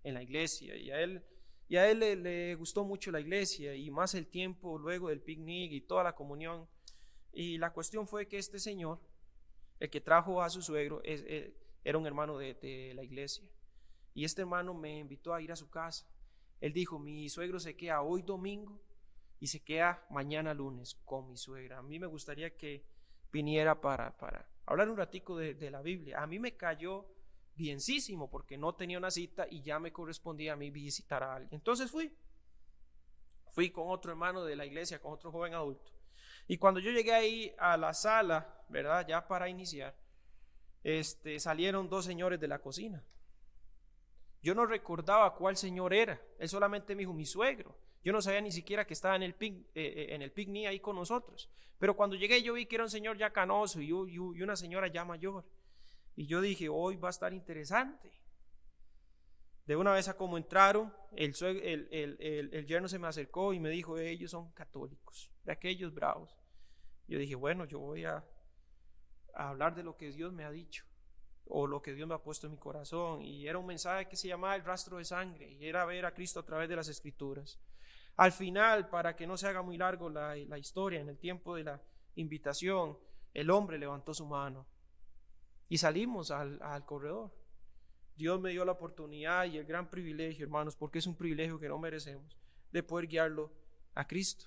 en la iglesia. Y a él le gustó mucho la iglesia y más el tiempo luego del picnic y toda la comunión. Y la cuestión fue que este señor, el que trajo a su suegro, era un hermano de la iglesia. Y este hermano me invitó a ir a su casa. Él dijo: mi suegro se queda hoy domingo y se queda mañana lunes con mi suegra. A mí me gustaría que viniera para hablar un ratico de la Biblia. A mí me cayó bienísimo porque no tenía una cita y ya me correspondía a mí visitar a alguien. Entonces fui con otro hermano de la iglesia, con otro joven adulto. Y cuando yo llegué ahí a la sala, ¿verdad? Ya para iniciar, salieron dos señores de la cocina. Yo no recordaba cuál señor era. Él solamente me dijo: mi suegro. Yo no sabía ni siquiera que estaba en el picnic ahí con nosotros. Pero cuando llegué yo vi que era un señor ya canoso y una señora ya mayor. Y yo dije: hoy va a estar interesante. De una vez a como entraron, el yerno se me acercó y me dijo: ellos son católicos, de aquellos bravos. Yo dije: bueno, yo voy a hablar de lo que Dios me ha dicho, o lo que Dios me ha puesto en mi corazón. Y era un mensaje que se llamaba el rastro de sangre, y era ver a Cristo a través de las Escrituras. Al final, para que no se haga muy largo la historia, en el tiempo de la invitación, el hombre levantó su mano y salimos al corredor. Dios me dio la oportunidad y el gran privilegio, hermanos, porque es un privilegio que no merecemos, de poder guiarlo a Cristo.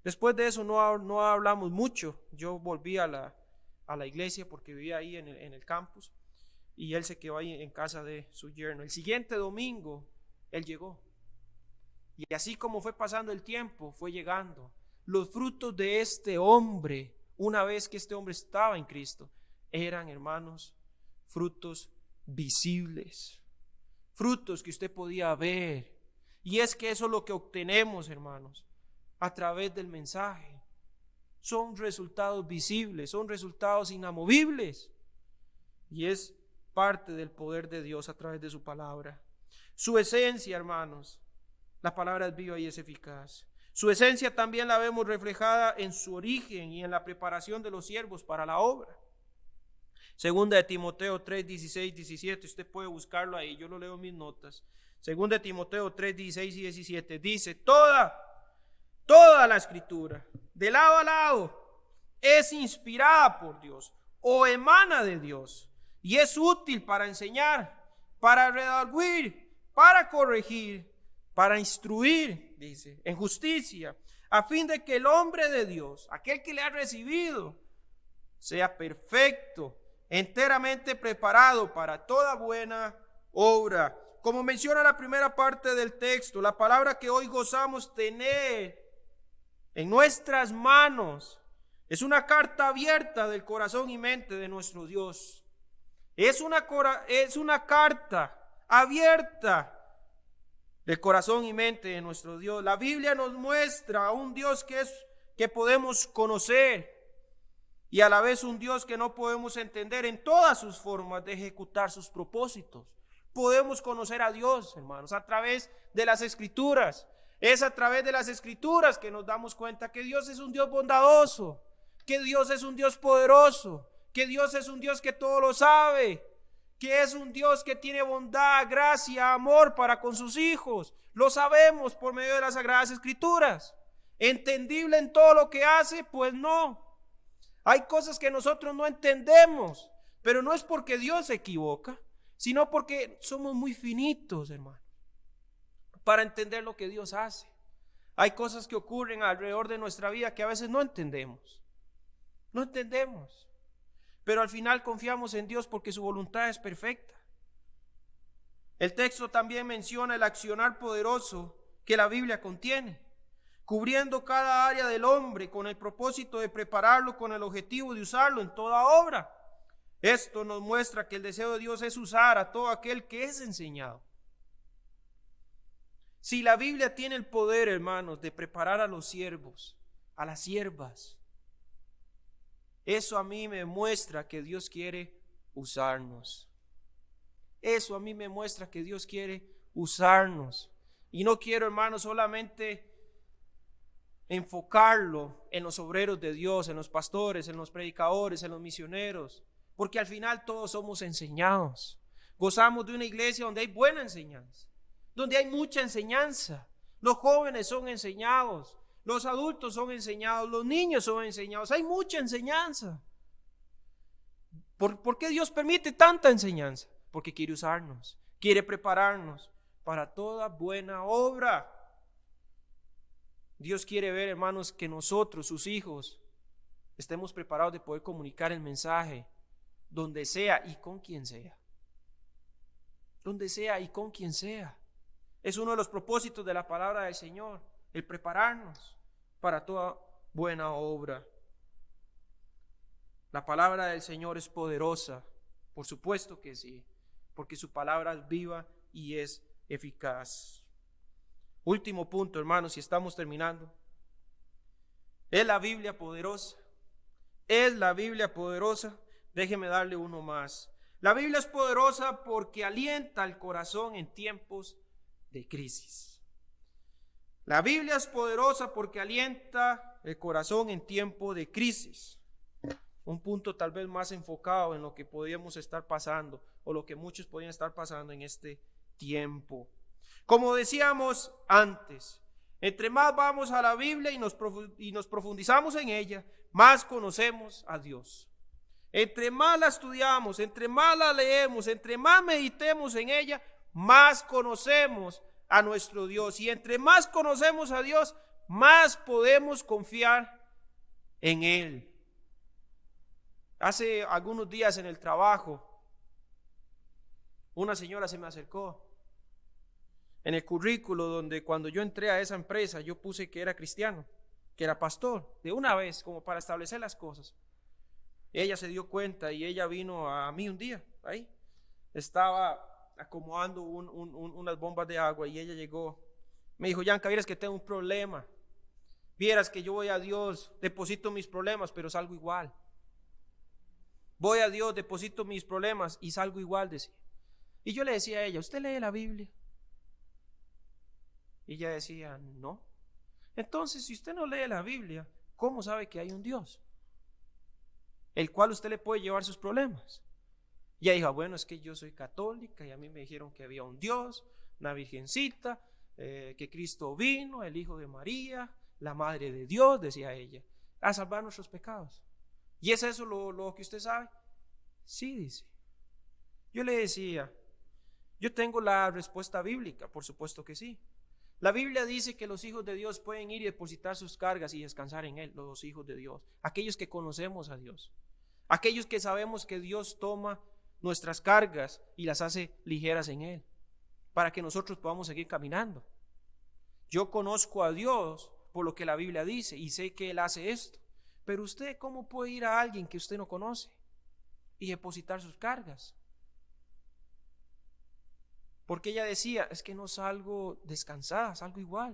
Después de eso no hablamos mucho. Yo volví a la iglesia porque vivía ahí en el campus, y él se quedó ahí en casa de su yerno. El siguiente domingo él llegó, y así como fue pasando el tiempo, fue llegando. Los frutos de este hombre una vez que este hombre estaba en Cristo, eran, hermanos, frutos visibles, frutos que usted podía ver. Y es que eso es lo que obtenemos, hermanos, a través del mensaje. Son resultados visibles, son resultados inamovibles. Y es parte del poder de Dios a través de su palabra. Su esencia, hermanos, la palabra es viva y es eficaz. Su esencia también la vemos reflejada en su origen y en la preparación de los siervos para la obra. Segunda de Timoteo 3, 16, 17, usted puede buscarlo ahí, yo lo leo en mis notas. Segunda de Timoteo 3, 16 y 17, dice, toda la escritura, de lado a lado, es inspirada por Dios o emana de Dios y es útil para enseñar, para redarguir, para corregir, para instruir, dice, en justicia, a fin de que el hombre de Dios, aquel que le ha recibido, sea perfecto, enteramente preparado para toda buena obra. Como menciona la primera parte del texto, la palabra que hoy gozamos tener en nuestras manos es una carta abierta del corazón y mente de nuestro Dios. Es una carta abierta del corazón y mente de nuestro Dios. La Biblia nos muestra a un Dios que podemos conocer y a la vez un Dios que no podemos entender en todas sus formas de ejecutar sus propósitos. Podemos conocer a Dios, hermanos, a través de las Escrituras. Es a través de las Escrituras que nos damos cuenta que Dios es un Dios bondadoso, que Dios es un Dios poderoso, que Dios es un Dios que todo lo sabe, que es un Dios que tiene bondad, gracia, amor para con sus hijos. Lo sabemos por medio de las Sagradas Escrituras. ¿Entendible en todo lo que hace? Pues no. Hay cosas que nosotros no entendemos, pero no es porque Dios se equivoca, sino porque somos muy finitos, hermano, para entender lo que Dios hace. Hay cosas que ocurren alrededor de nuestra vida que a veces no entendemos. No entendemos. Pero al final confiamos en Dios porque su voluntad es perfecta. El texto también menciona el accionar poderoso que la Biblia contiene, cubriendo cada área del hombre con el propósito de prepararlo con el objetivo de usarlo en toda obra. Esto nos muestra que el deseo de Dios es usar a todo aquel que es enseñado. Si la Biblia tiene el poder, hermanos, de preparar a los siervos, a las siervas, eso a mí me muestra que Dios quiere usarnos. Eso a mí me muestra que Dios quiere usarnos. Y no quiero, hermanos, solamente enfocarlo en los obreros de Dios, en los pastores, en los predicadores, en los misioneros, porque al final todos somos enseñados. Gozamos de una iglesia donde hay buena enseñanza, donde hay mucha enseñanza. Los jóvenes son enseñados, los adultos son enseñados, los niños son enseñados. Hay mucha enseñanza. ¿Por qué Dios permite tanta enseñanza? Porque quiere usarnos, quiere prepararnos para toda buena obra. Dios quiere ver, hermanos, que nosotros, sus hijos, estemos preparados de poder comunicar el mensaje donde sea y con quien sea. Donde sea y con quien sea. Es uno de los propósitos de la palabra del Señor, el prepararnos para toda buena obra. La palabra del Señor es poderosa, por supuesto que sí, porque su palabra es viva y es eficaz. Último punto, hermanos, y estamos terminando. ¿Es la Biblia poderosa? ¿Es la Biblia poderosa? Déjeme darle uno más. La Biblia es poderosa porque alienta el corazón en tiempos de crisis. La Biblia es poderosa porque alienta el corazón en tiempo de crisis. Un punto tal vez más enfocado en lo que podíamos estar pasando o lo que muchos podían estar pasando en este tiempo. Como decíamos antes, entre más vamos a la Biblia y nos profundizamos en ella, más conocemos a Dios. Entre más la estudiamos, entre más la leemos, entre más meditemos en ella, más conocemos a nuestro Dios. Y entre más conocemos a Dios, más podemos confiar en Él. Hace algunos días en el trabajo, una señora se me acercó. En el currículo donde cuando yo entré a esa empresa, yo puse que era cristiano. que era pastor, de una vez, como para establecer las cosas. Ella se dio cuenta y ella vino a mí un día, ahí. Estaba acomodando unas bombas de agua y ella llegó. Me dijo, Yanka, vieras que tengo un problema. Vieras que yo voy a Dios, deposito mis problemas, pero salgo igual. Voy a Dios, deposito mis problemas y salgo igual, decía. Y yo le decía a ella, ¿usted lee la Biblia? Y ella decía, no. Entonces, si usted no lee la Biblia, ¿cómo sabe que hay un Dios? El cual usted le puede llevar sus problemas. Y ella dijo, bueno, es que yo soy católica y a mí me dijeron que había un Dios, una virgencita, que Cristo vino, el Hijo de María, la Madre de Dios, decía ella, a salvar nuestros pecados. ¿Y es eso lo que usted sabe? Sí, dice. Yo le decía, yo tengo la respuesta bíblica, por supuesto que sí. La Biblia dice que los hijos de Dios pueden ir y depositar sus cargas y descansar en Él, los hijos de Dios, aquellos que conocemos a Dios, aquellos que sabemos que Dios toma nuestras cargas y las hace ligeras en Él, para que nosotros podamos seguir caminando. Yo conozco a Dios por lo que la Biblia dice y sé que Él hace esto, pero usted, ¿cómo puede ir a alguien que usted no conoce y depositar sus cargas? Porque ella decía, es que no salgo descansada, salgo igual.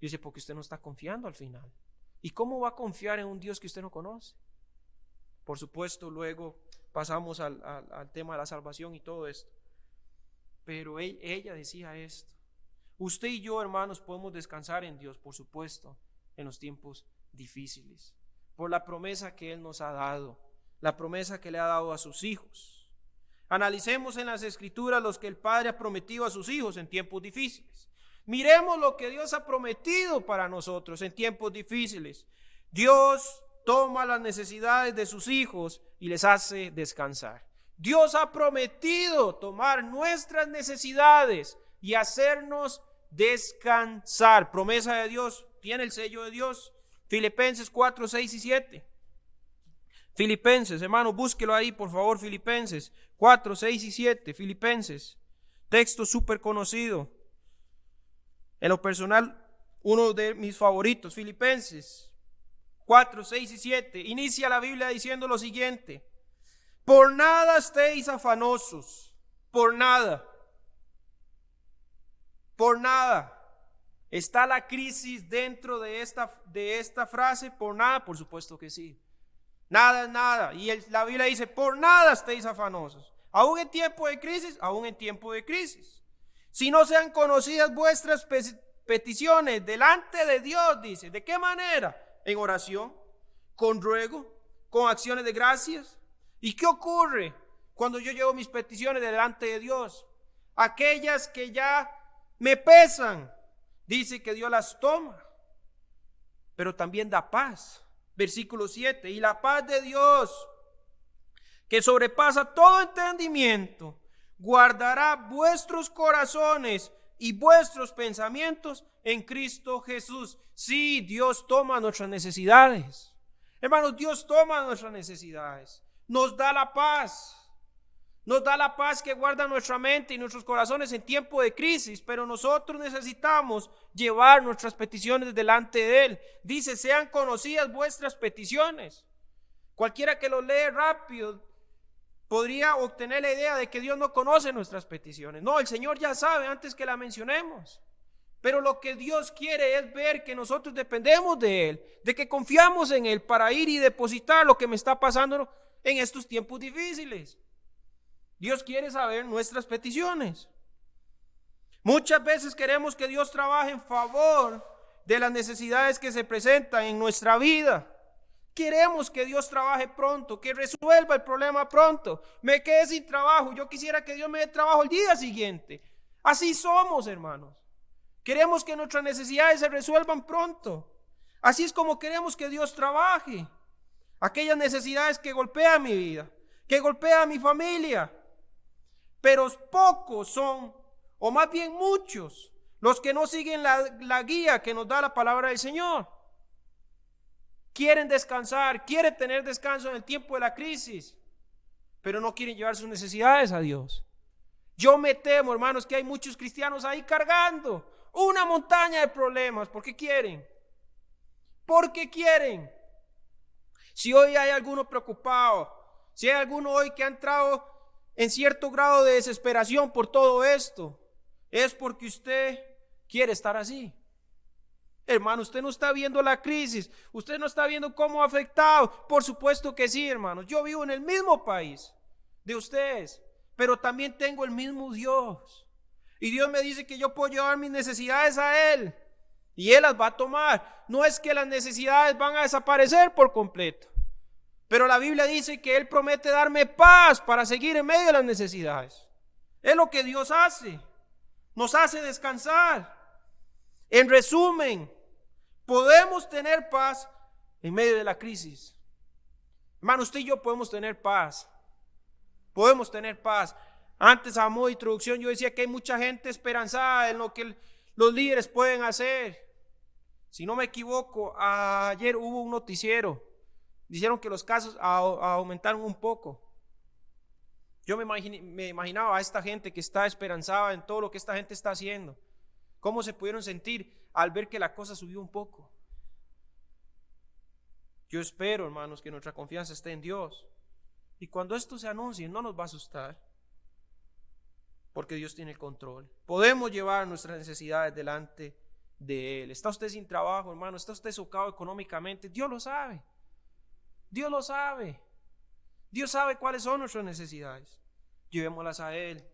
Yo decía, porque usted no está confiando al final. ¿Y cómo va a confiar en un Dios que usted no conoce? Por supuesto, luego pasamos al tema de la salvación y todo esto. Pero ella decía esto. Usted y yo, hermanos, podemos descansar en Dios, por supuesto, en los tiempos difíciles, por la promesa que Él nos ha dado, la promesa que le ha dado a sus hijos. Analicemos en las Escrituras los que el Padre ha prometido a sus hijos en tiempos difíciles. Miremos lo que Dios ha prometido para nosotros en tiempos difíciles. Dios toma las necesidades de sus hijos y les hace descansar. Dios ha prometido tomar nuestras necesidades y hacernos descansar. Promesa de Dios, tiene el sello de Dios. Filipenses 4, 6 y 7. Filipenses, hermano, búsquelo ahí, por favor. Filipenses 4, 6 y 7. Filipenses, texto súper conocido. En lo personal, uno de mis favoritos. Filipenses 4, 6 y 7. Inicia la Biblia diciendo lo siguiente: por nada estéis afanosos, por nada. Por nada. ¿Está la crisis dentro de esta frase? Por nada, por supuesto que sí. Nada es nada. Y la Biblia dice, por nada estéis afanosos. Aún en tiempo de crisis, aún en tiempo de crisis. Si no sean conocidas vuestras peticiones delante de Dios, dice. ¿De qué manera? En oración, con ruego, con acciones de gracias. ¿Y qué ocurre cuando yo llevo mis peticiones delante de Dios? Aquellas que ya me pesan, dice que Dios las toma, pero también da paz. Versículo 7, y la paz de Dios, que sobrepasa todo entendimiento, guardará vuestros corazones y vuestros pensamientos en Cristo Jesús. Sí, Dios toma nuestras necesidades. Hermanos, Dios toma nuestras necesidades. Nos da la paz. Nos da la paz que guarda nuestra mente y nuestros corazones en tiempo de crisis, pero nosotros necesitamos llevar nuestras peticiones delante de Él. Dice, sean conocidas vuestras peticiones. Cualquiera que lo lee rápido podría obtener la idea de que Dios no conoce nuestras peticiones. No, el Señor ya sabe antes que la mencionemos. Pero lo que Dios quiere es ver que nosotros dependemos de Él, de que confiamos en Él para ir y depositar lo que me está pasando en estos tiempos difíciles. Dios quiere saber nuestras peticiones. Muchas veces queremos que Dios trabaje en favor de las necesidades que se presentan en nuestra vida. Queremos que Dios trabaje pronto, que resuelva el problema pronto. Me quedé sin trabajo, yo quisiera que Dios me dé trabajo el día siguiente. Así somos, hermanos. Queremos que nuestras necesidades se resuelvan pronto. Así es como queremos que Dios trabaje. Aquellas necesidades que golpean mi vida, que golpean mi familia. Pero pocos son, o más bien muchos, los que no siguen la guía que nos da la palabra del Señor. Quieren descansar, quieren tener descanso en el tiempo de la crisis, pero no quieren llevar sus necesidades a Dios. Yo me temo, hermanos, que hay muchos cristianos ahí cargando una montaña de problemas. ¿Por qué quieren? porque quieren. Si hoy hay alguno preocupado, si hay alguno hoy que ha entrado en cierto grado de desesperación por todo esto, es porque usted quiere estar así. Hermano, usted no está viendo la crisis, usted no está viendo cómo ha afectado. Por supuesto que sí, hermanos. Yo vivo en el mismo país de ustedes, pero también tengo el mismo Dios. Y Dios me dice que yo puedo llevar mis necesidades a Él y Él las va a tomar. No es que las necesidades van a desaparecer por completo, pero la Biblia dice que Él promete darme paz para seguir en medio de las necesidades. Es lo que Dios hace, nos hace descansar. En resumen, podemos tener paz en medio de la crisis. Hermano, usted y yo podemos tener paz. Podemos tener paz. Antes, a modo de introducción, yo decía que hay mucha gente esperanzada en lo que los líderes pueden hacer. Si no me equivoco, ayer hubo un noticiero. Dijeron que los casos aumentaron un poco. Yo me imaginaba a esta gente que está esperanzada en todo lo que esta gente está haciendo. ¿Cómo se pudieron sentir al ver que la cosa subió un poco? Yo espero, hermanos, que nuestra confianza esté en Dios. Y cuando esto se anuncie, no nos va a asustar, porque Dios tiene el control. Podemos llevar nuestras necesidades delante de Él. ¿Está usted sin trabajo, hermano? ¿Está usted socado económicamente? Dios lo sabe. Dios lo sabe. Dios sabe cuáles son nuestras necesidades. Llevémoslas a Él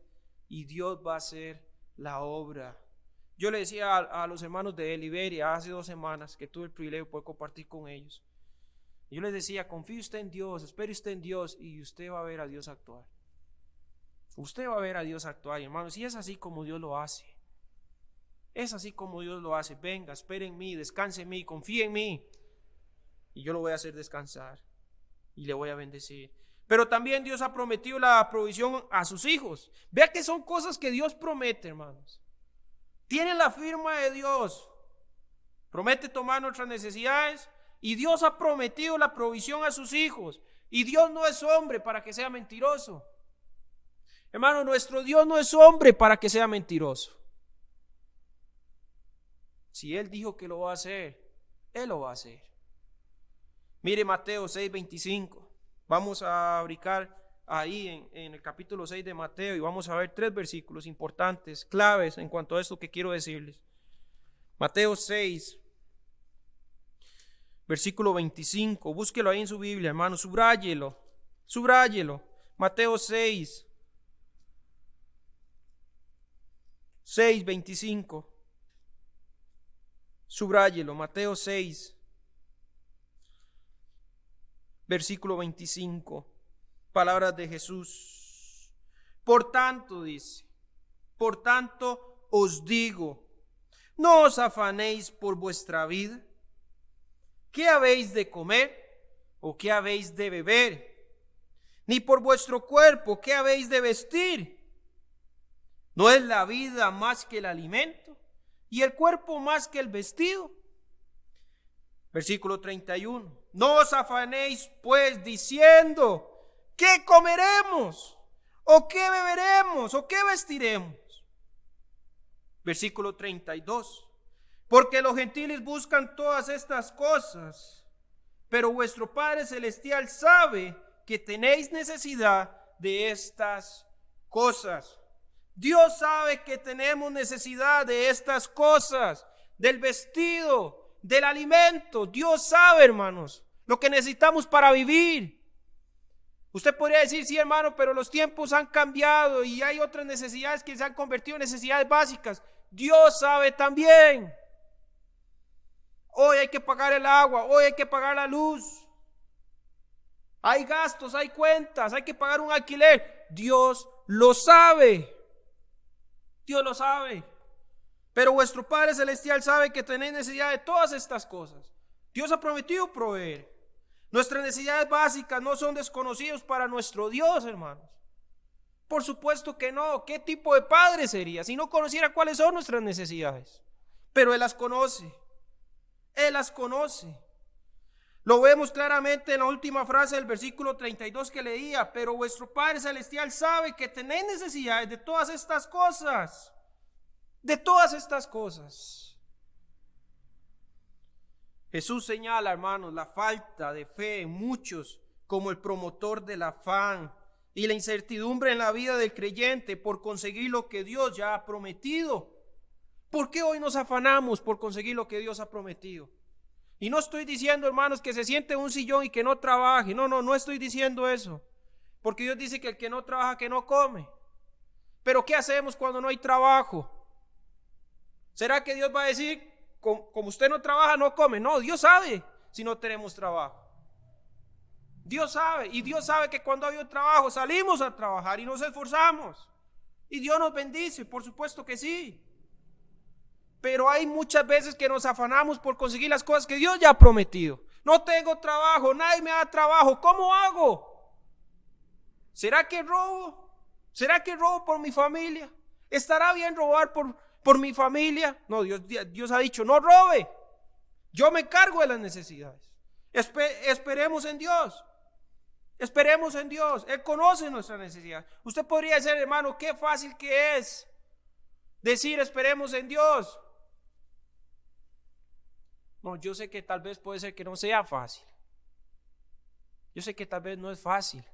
y Dios va a hacer la obra. Yo le decía a los hermanos de Liberia hace 2 semanas que tuve el privilegio de poder compartir con ellos. Yo les decía, confíe usted en Dios, espere usted en Dios y usted va a ver a Dios actuar. Usted va a ver a Dios actuar, hermanos, y es así como Dios lo hace. Es así como Dios lo hace. Venga, espere en mí, descanse en mí, confíe en mí y yo lo voy a hacer descansar y le voy a bendecir. Pero también Dios ha prometido la provisión a sus hijos. Vea que son cosas que Dios promete, hermanos. Tienen la firma de Dios. Promete tomar nuestras necesidades y Dios ha prometido la provisión a sus hijos. Y Dios no es hombre para que sea mentiroso. Hermano, nuestro Dios no es hombre para que sea mentiroso. Si Él dijo que lo va a hacer, Él lo va a hacer. Mire Mateo 6:25. Vamos a brincar ahí en el capítulo 6 de Mateo y vamos a ver 3 versículos importantes, claves en cuanto a esto que quiero decirles. Mateo 6, versículo 25. Búsquelo ahí en su Biblia, hermano. Subráyelo. Mateo 6, 25. Subráyelo. Mateo 6, versículo 25. Palabras de Jesús. Por tanto, dice, por tanto os digo, no os afanéis por vuestra vida, ¿qué habéis de comer o qué habéis de beber? Ni por vuestro cuerpo, ¿qué habéis de vestir? ¿No es la vida más que el alimento y el cuerpo más que el vestido? Versículo 31. No os afanéis pues diciendo, ¿qué comeremos? ¿O qué beberemos? ¿O qué vestiremos? Versículo 32. Porque los gentiles buscan todas estas cosas, pero vuestro Padre Celestial sabe que tenéis necesidad de estas cosas. Dios sabe que tenemos necesidad de estas cosas, del vestido, del alimento. Dios sabe, hermanos, lo que necesitamos para vivir. Usted podría decir, sí, hermano, pero los tiempos han cambiado y hay otras necesidades que se han convertido en necesidades básicas. Dios sabe también. Hoy hay que pagar el agua, hoy hay que pagar la luz. Hay gastos, hay cuentas, hay que pagar un alquiler. Dios lo sabe. Dios lo sabe. Pero vuestro Padre Celestial sabe que tenéis necesidad de todas estas cosas. Dios ha prometido proveer. Nuestras necesidades básicas no son desconocidas para nuestro Dios, hermanos. Por supuesto que no. ¿Qué tipo de padre sería si no conociera cuáles son nuestras necesidades? Pero Él las conoce. Él las conoce. Lo vemos claramente en la última frase del versículo 32 que leía. Pero vuestro Padre Celestial sabe que tenéis necesidades de todas estas cosas. De todas estas cosas. Jesús señala, hermanos, la falta de fe en muchos como el promotor del afán y la incertidumbre en la vida del creyente por conseguir lo que Dios ya ha prometido. ¿Por qué hoy nos afanamos por conseguir lo que Dios ha prometido? Y no estoy diciendo, hermanos, que se siente en un sillón y que no trabaje. No estoy diciendo eso. Porque Dios dice que el que no trabaja, que no come. Pero ¿qué hacemos cuando no hay trabajo? ¿Será que Dios va a decir, como usted no trabaja, no come? No, Dios sabe si no tenemos trabajo. Dios sabe, y Dios sabe que cuando hay un trabajo salimos a trabajar y nos esforzamos. Y Dios nos bendice, por supuesto que sí. Pero hay muchas veces que nos afanamos por conseguir las cosas que Dios ya ha prometido. No tengo trabajo, nadie me da trabajo, ¿cómo hago? ¿Será que robo? ¿Será que robo por mi familia? ¿Estará bien robar por mi familia? No, Dios ha dicho, no robe. Yo me encargo de las necesidades. Esperemos en Dios. Esperemos en Dios. Él conoce nuestras necesidades. Usted podría decir, hermano, qué fácil que es decir esperemos en Dios. No, yo sé que tal vez puede ser que no sea fácil. Yo sé que tal vez no es fácil.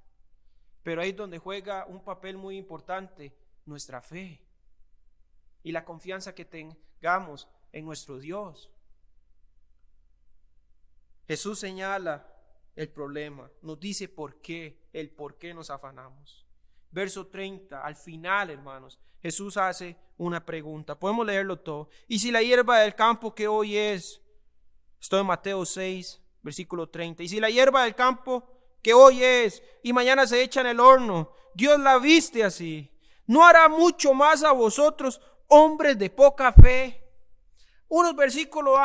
Pero ahí es donde juega un papel muy importante nuestra fe y la confianza que tengamos en nuestro Dios. Jesús señala el problema, nos dice el por qué nos afanamos. Verso 30, al final, hermanos, Jesús hace una pregunta. Podemos leerlo todo. Y si la hierba del campo que hoy es, estoy en Mateo 6, versículo 30. Y si la hierba del campo que hoy es y mañana se echa en el horno, Dios la viste así, ¿no hará mucho más a vosotros, hombres de poca fe? Unos versículos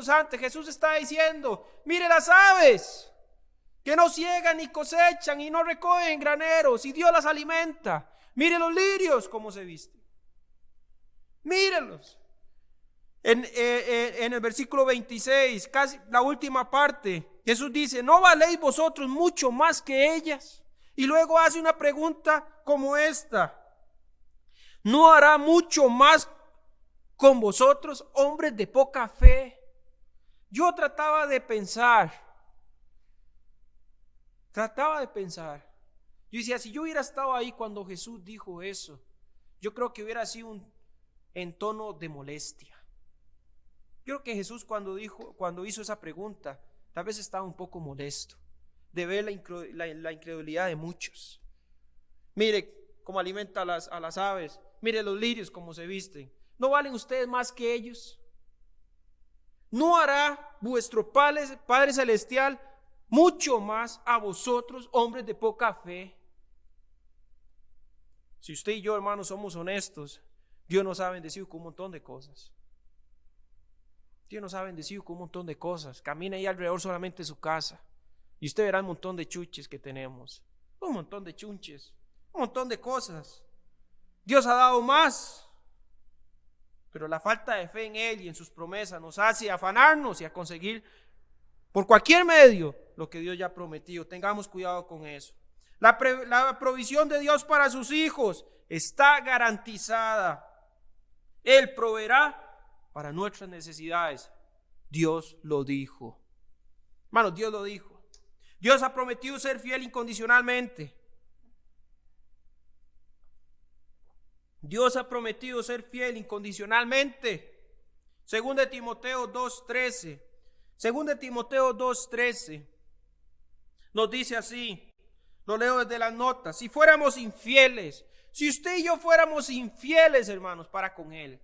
antes Jesús está diciendo, mire las aves, que no ciegan ni cosechan y no recogen graneros, y Dios las alimenta. Mire los lirios cómo se visten. Mírenlos. En el versículo 26, casi la última parte, Jesús dice, ¿no valéis vosotros mucho más que ellas? Y luego hace una pregunta como esta, ¿no hará mucho más con vosotros, hombres de poca fe? Yo trataba de pensar. Yo decía, si yo hubiera estado ahí cuando Jesús dijo eso, yo creo que hubiera sido en tono de molestia. Yo creo que Jesús cuando hizo esa pregunta, tal vez estaba un poco molesto de ver la incredulidad de muchos. Mire cómo alimenta a las aves, mire los lirios cómo se visten. ¿No valen ustedes más que ellos? ¿No hará vuestro Padre Celestial mucho más a vosotros, hombres de poca fe? Si usted y yo, hermanos, somos honestos, Dios nos ha bendecido con un montón de cosas. Dios nos ha bendecido con un montón de cosas. Camina ahí alrededor solamente de su casa y usted verá un montón de chuches que tenemos. Un montón de chunches, un montón de cosas. Dios ha dado más. Pero la falta de fe en Él y en sus promesas nos hace afanarnos y a conseguir por cualquier medio lo que Dios ya ha prometido. Tengamos cuidado con eso. La provisión de Dios para sus hijos está garantizada. Él proveerá para nuestras necesidades. Dios lo dijo. Hermanos, Dios lo dijo. Dios ha prometido ser fiel incondicionalmente. Dios ha prometido ser fiel incondicionalmente. Según de Timoteo 2:13. Según de Timoteo 2:13 nos dice así, lo leo desde las notas: si fuéramos infieles, si usted y yo fuéramos infieles, hermanos, para con Él,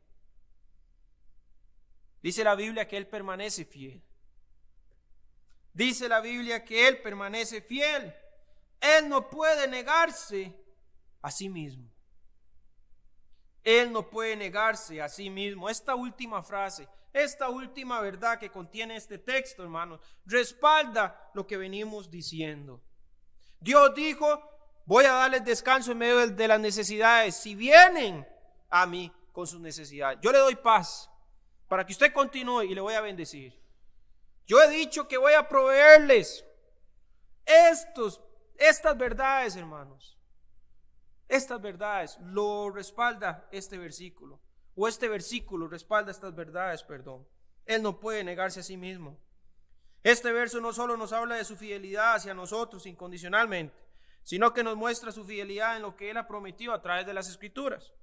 dice la Biblia que Él permanece fiel. Dice la Biblia que Él permanece fiel. Él no puede negarse a sí mismo. Él no puede negarse a sí mismo. Esta última frase, esta última verdad que contiene este texto, hermanos, respalda lo que venimos diciendo. Dios dijo, voy a darles descanso en medio de las necesidades. Si vienen a mí con sus necesidades, yo le doy paz para que usted continúe y le voy a bendecir. Yo he dicho que voy a proveerles estas verdades, hermanos. Estas verdades lo respalda este versículo, o este versículo respalda estas verdades, perdón. Él no puede negarse a sí mismo. Este verso no solo nos habla de su fidelidad hacia nosotros incondicionalmente, sino que nos muestra su fidelidad en lo que Él ha prometido a través de las Escrituras.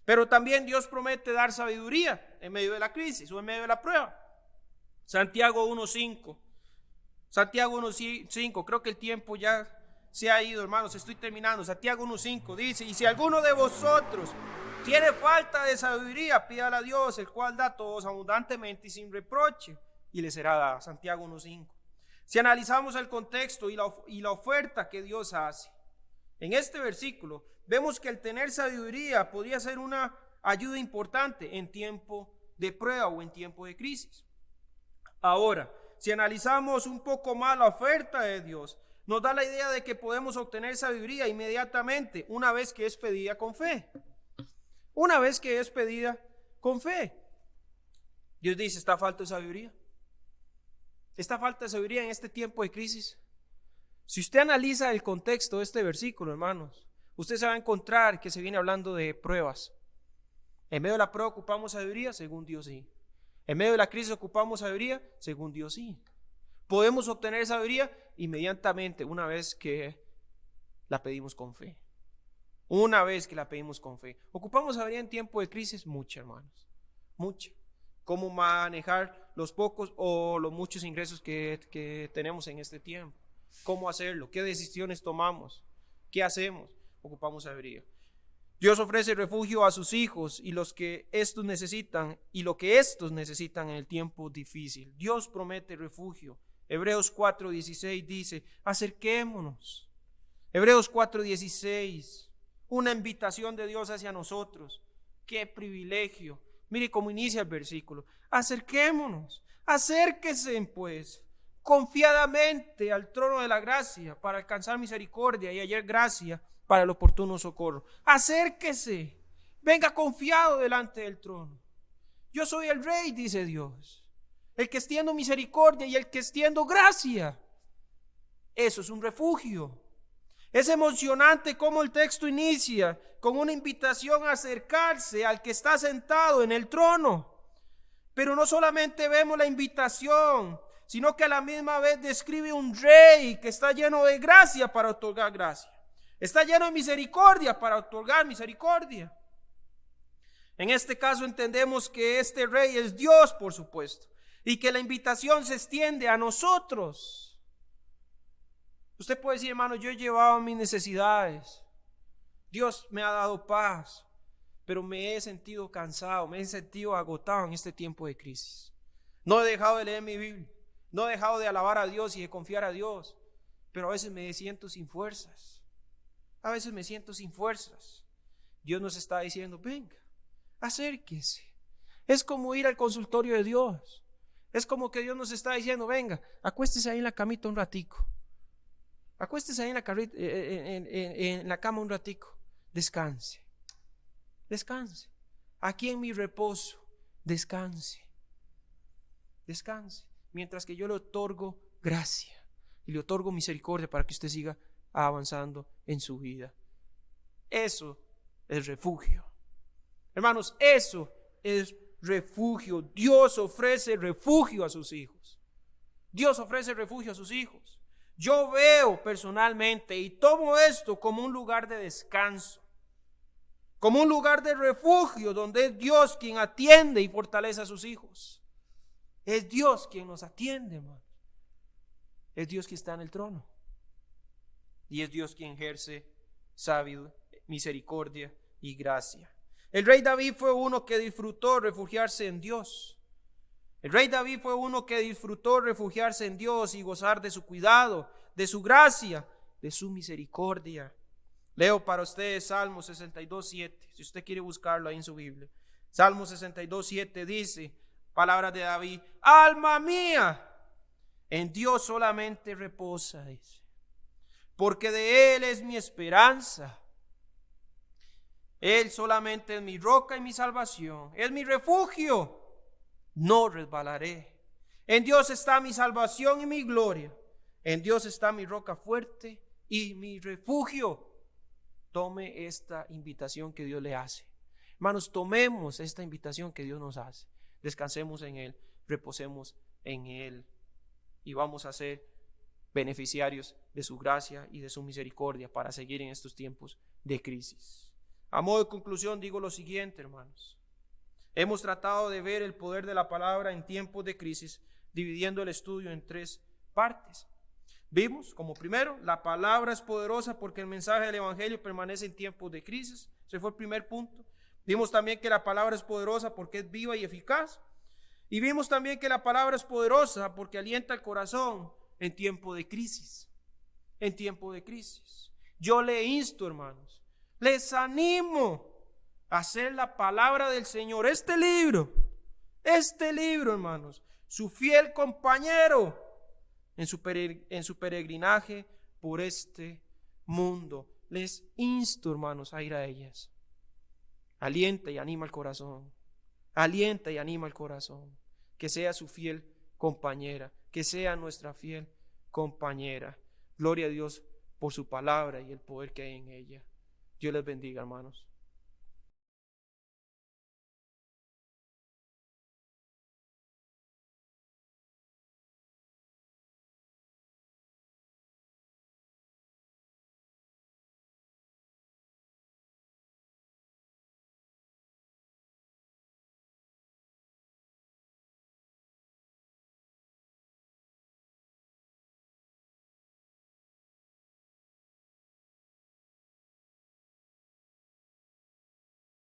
Pero también Dios promete dar sabiduría en medio de la crisis o en medio de la prueba. Santiago 1:5. Santiago 1:5. Creo que el tiempo ya se ha ido, hermanos. Estoy terminando. Santiago 1:5 dice: y si alguno de vosotros tiene falta de sabiduría, pídala a Dios, el cual da a todos abundantemente y sin reproche, y le será dada. Santiago 1:5. Si analizamos el contexto y la oferta que Dios hace en este versículo, vemos que el tener sabiduría podría ser una ayuda importante en tiempo de prueba o en tiempo de crisis. Ahora, si analizamos un poco más la oferta de Dios, nos da la idea de que podemos obtener sabiduría inmediatamente una vez que es pedida con fe. Una vez que es pedida con fe. Dios dice: está falta de sabiduría. Está falta de sabiduría en este tiempo de crisis. Si usted analiza el contexto de este versículo, hermanos, usted se va a encontrar que se viene hablando de pruebas. En medio de la prueba ocupamos sabiduría, según Dios sí. En medio de la crisis ocupamos sabiduría, según Dios sí. Podemos obtener sabiduría inmediatamente una vez que la pedimos con fe. Una vez que la pedimos con fe. Ocupamos sabiduría en tiempo de crisis, mucha, hermanos. Mucha. Cómo manejar los pocos o los muchos ingresos que tenemos en este tiempo. Cómo hacerlo, qué decisiones tomamos, qué hacemos. Ocupamos sabiduría. Dios ofrece refugio a sus hijos y los que estos necesitan y lo que estos necesitan en el tiempo difícil. Dios promete refugio. Hebreos 4:16 dice: acerquémonos. Hebreos 4:16, una invitación de Dios hacia nosotros. Qué privilegio. Mire cómo inicia el versículo: acerquémonos, acérquense pues confiadamente al trono de la gracia para alcanzar misericordia y hallar gracia para el oportuno socorro. Acérquese, venga confiado delante del trono. Yo soy el Rey, dice Dios, el que extiendo misericordia y el que extiendo gracia. Eso es un refugio. Es emocionante cómo el texto inicia con una invitación a acercarse al que está sentado en el trono. Pero no solamente vemos la invitación, sino que a la misma vez describe un rey que está lleno de gracia para otorgar gracia. Está lleno de misericordia para otorgar misericordia. En este caso entendemos que este rey es Dios, por supuesto, y que la invitación se extiende a nosotros. Usted puede decir: hermano, yo he llevado mis necesidades, Dios me ha dado paz, pero me he sentido cansado, me he sentido agotado en este tiempo de crisis. No he dejado de leer mi Biblia, no he dejado de alabar a Dios y de confiar a Dios, pero a veces me siento sin fuerzas. A veces me siento sin fuerzas. Dios nos está diciendo: venga, acérquese. Es como ir al consultorio de Dios. Es como que Dios nos está diciendo: venga, acuéstese ahí en la camita un ratico. Acuéstese ahí en la cama un ratico. Descanse. Descanse. Aquí en mi reposo, descanse. Descanse. Mientras que yo le otorgo gracia y le otorgo misericordia para que usted siga avanzando en su vida. Eso es refugio. Hermanos, eso es refugio. Dios ofrece refugio a sus hijos. Dios ofrece refugio a sus hijos. Yo veo personalmente y tomo esto como un lugar de descanso, como un lugar de refugio donde es Dios quien atiende y fortalece a sus hijos. Es Dios quien nos atiende, hermano. Es Dios quien está en el trono. Y es Dios quien ejerce sabiduría, misericordia y gracia. El rey David fue uno que disfrutó refugiarse en Dios. El rey David fue uno que disfrutó refugiarse en Dios y gozar de su cuidado, de su gracia, de su misericordia. Leo para ustedes Salmo 62:7, si usted quiere buscarlo ahí en su Biblia. Salmo 62:7 dice, palabras de David: alma mía, en Dios solamente reposa, dice, porque de Él es mi esperanza. Él solamente es mi roca y mi salvación, es mi refugio, no resbalaré. En Dios está mi salvación y mi gloria, en Dios está mi roca fuerte y mi refugio. Tome esta invitación que Dios le hace. Hermanos, tomemos esta invitación que Dios nos hace. Descansemos en Él. reposemos en Él y vamos a ser beneficiarios de su gracia y de su misericordia para seguir en estos tiempos de crisis. A modo de conclusión digo lo siguiente, hermanos. Hemos tratado de ver el poder de la palabra en tiempos de crisis, dividiendo el estudio en 3 partes. Vimos, como primero, la palabra es poderosa porque el mensaje del evangelio permanece en tiempos de crisis. Ese fue el primer punto. Vimos también que la palabra es poderosa porque es viva y eficaz. Y vimos también que la palabra es poderosa porque alienta el corazón en tiempo de crisis. En tiempo de crisis. Yo le insto, hermanos, les animo a hacer la palabra del Señor, este libro, hermanos, su fiel compañero en su peregrinaje por este mundo. Les insto, hermanos, a ir a ellas. Alienta y anima el corazón. Alienta y anima el corazón. Que sea su fiel compañera. Que sea nuestra fiel compañera. Gloria a Dios por su palabra y el poder que hay en ella. Dios les bendiga, hermanos.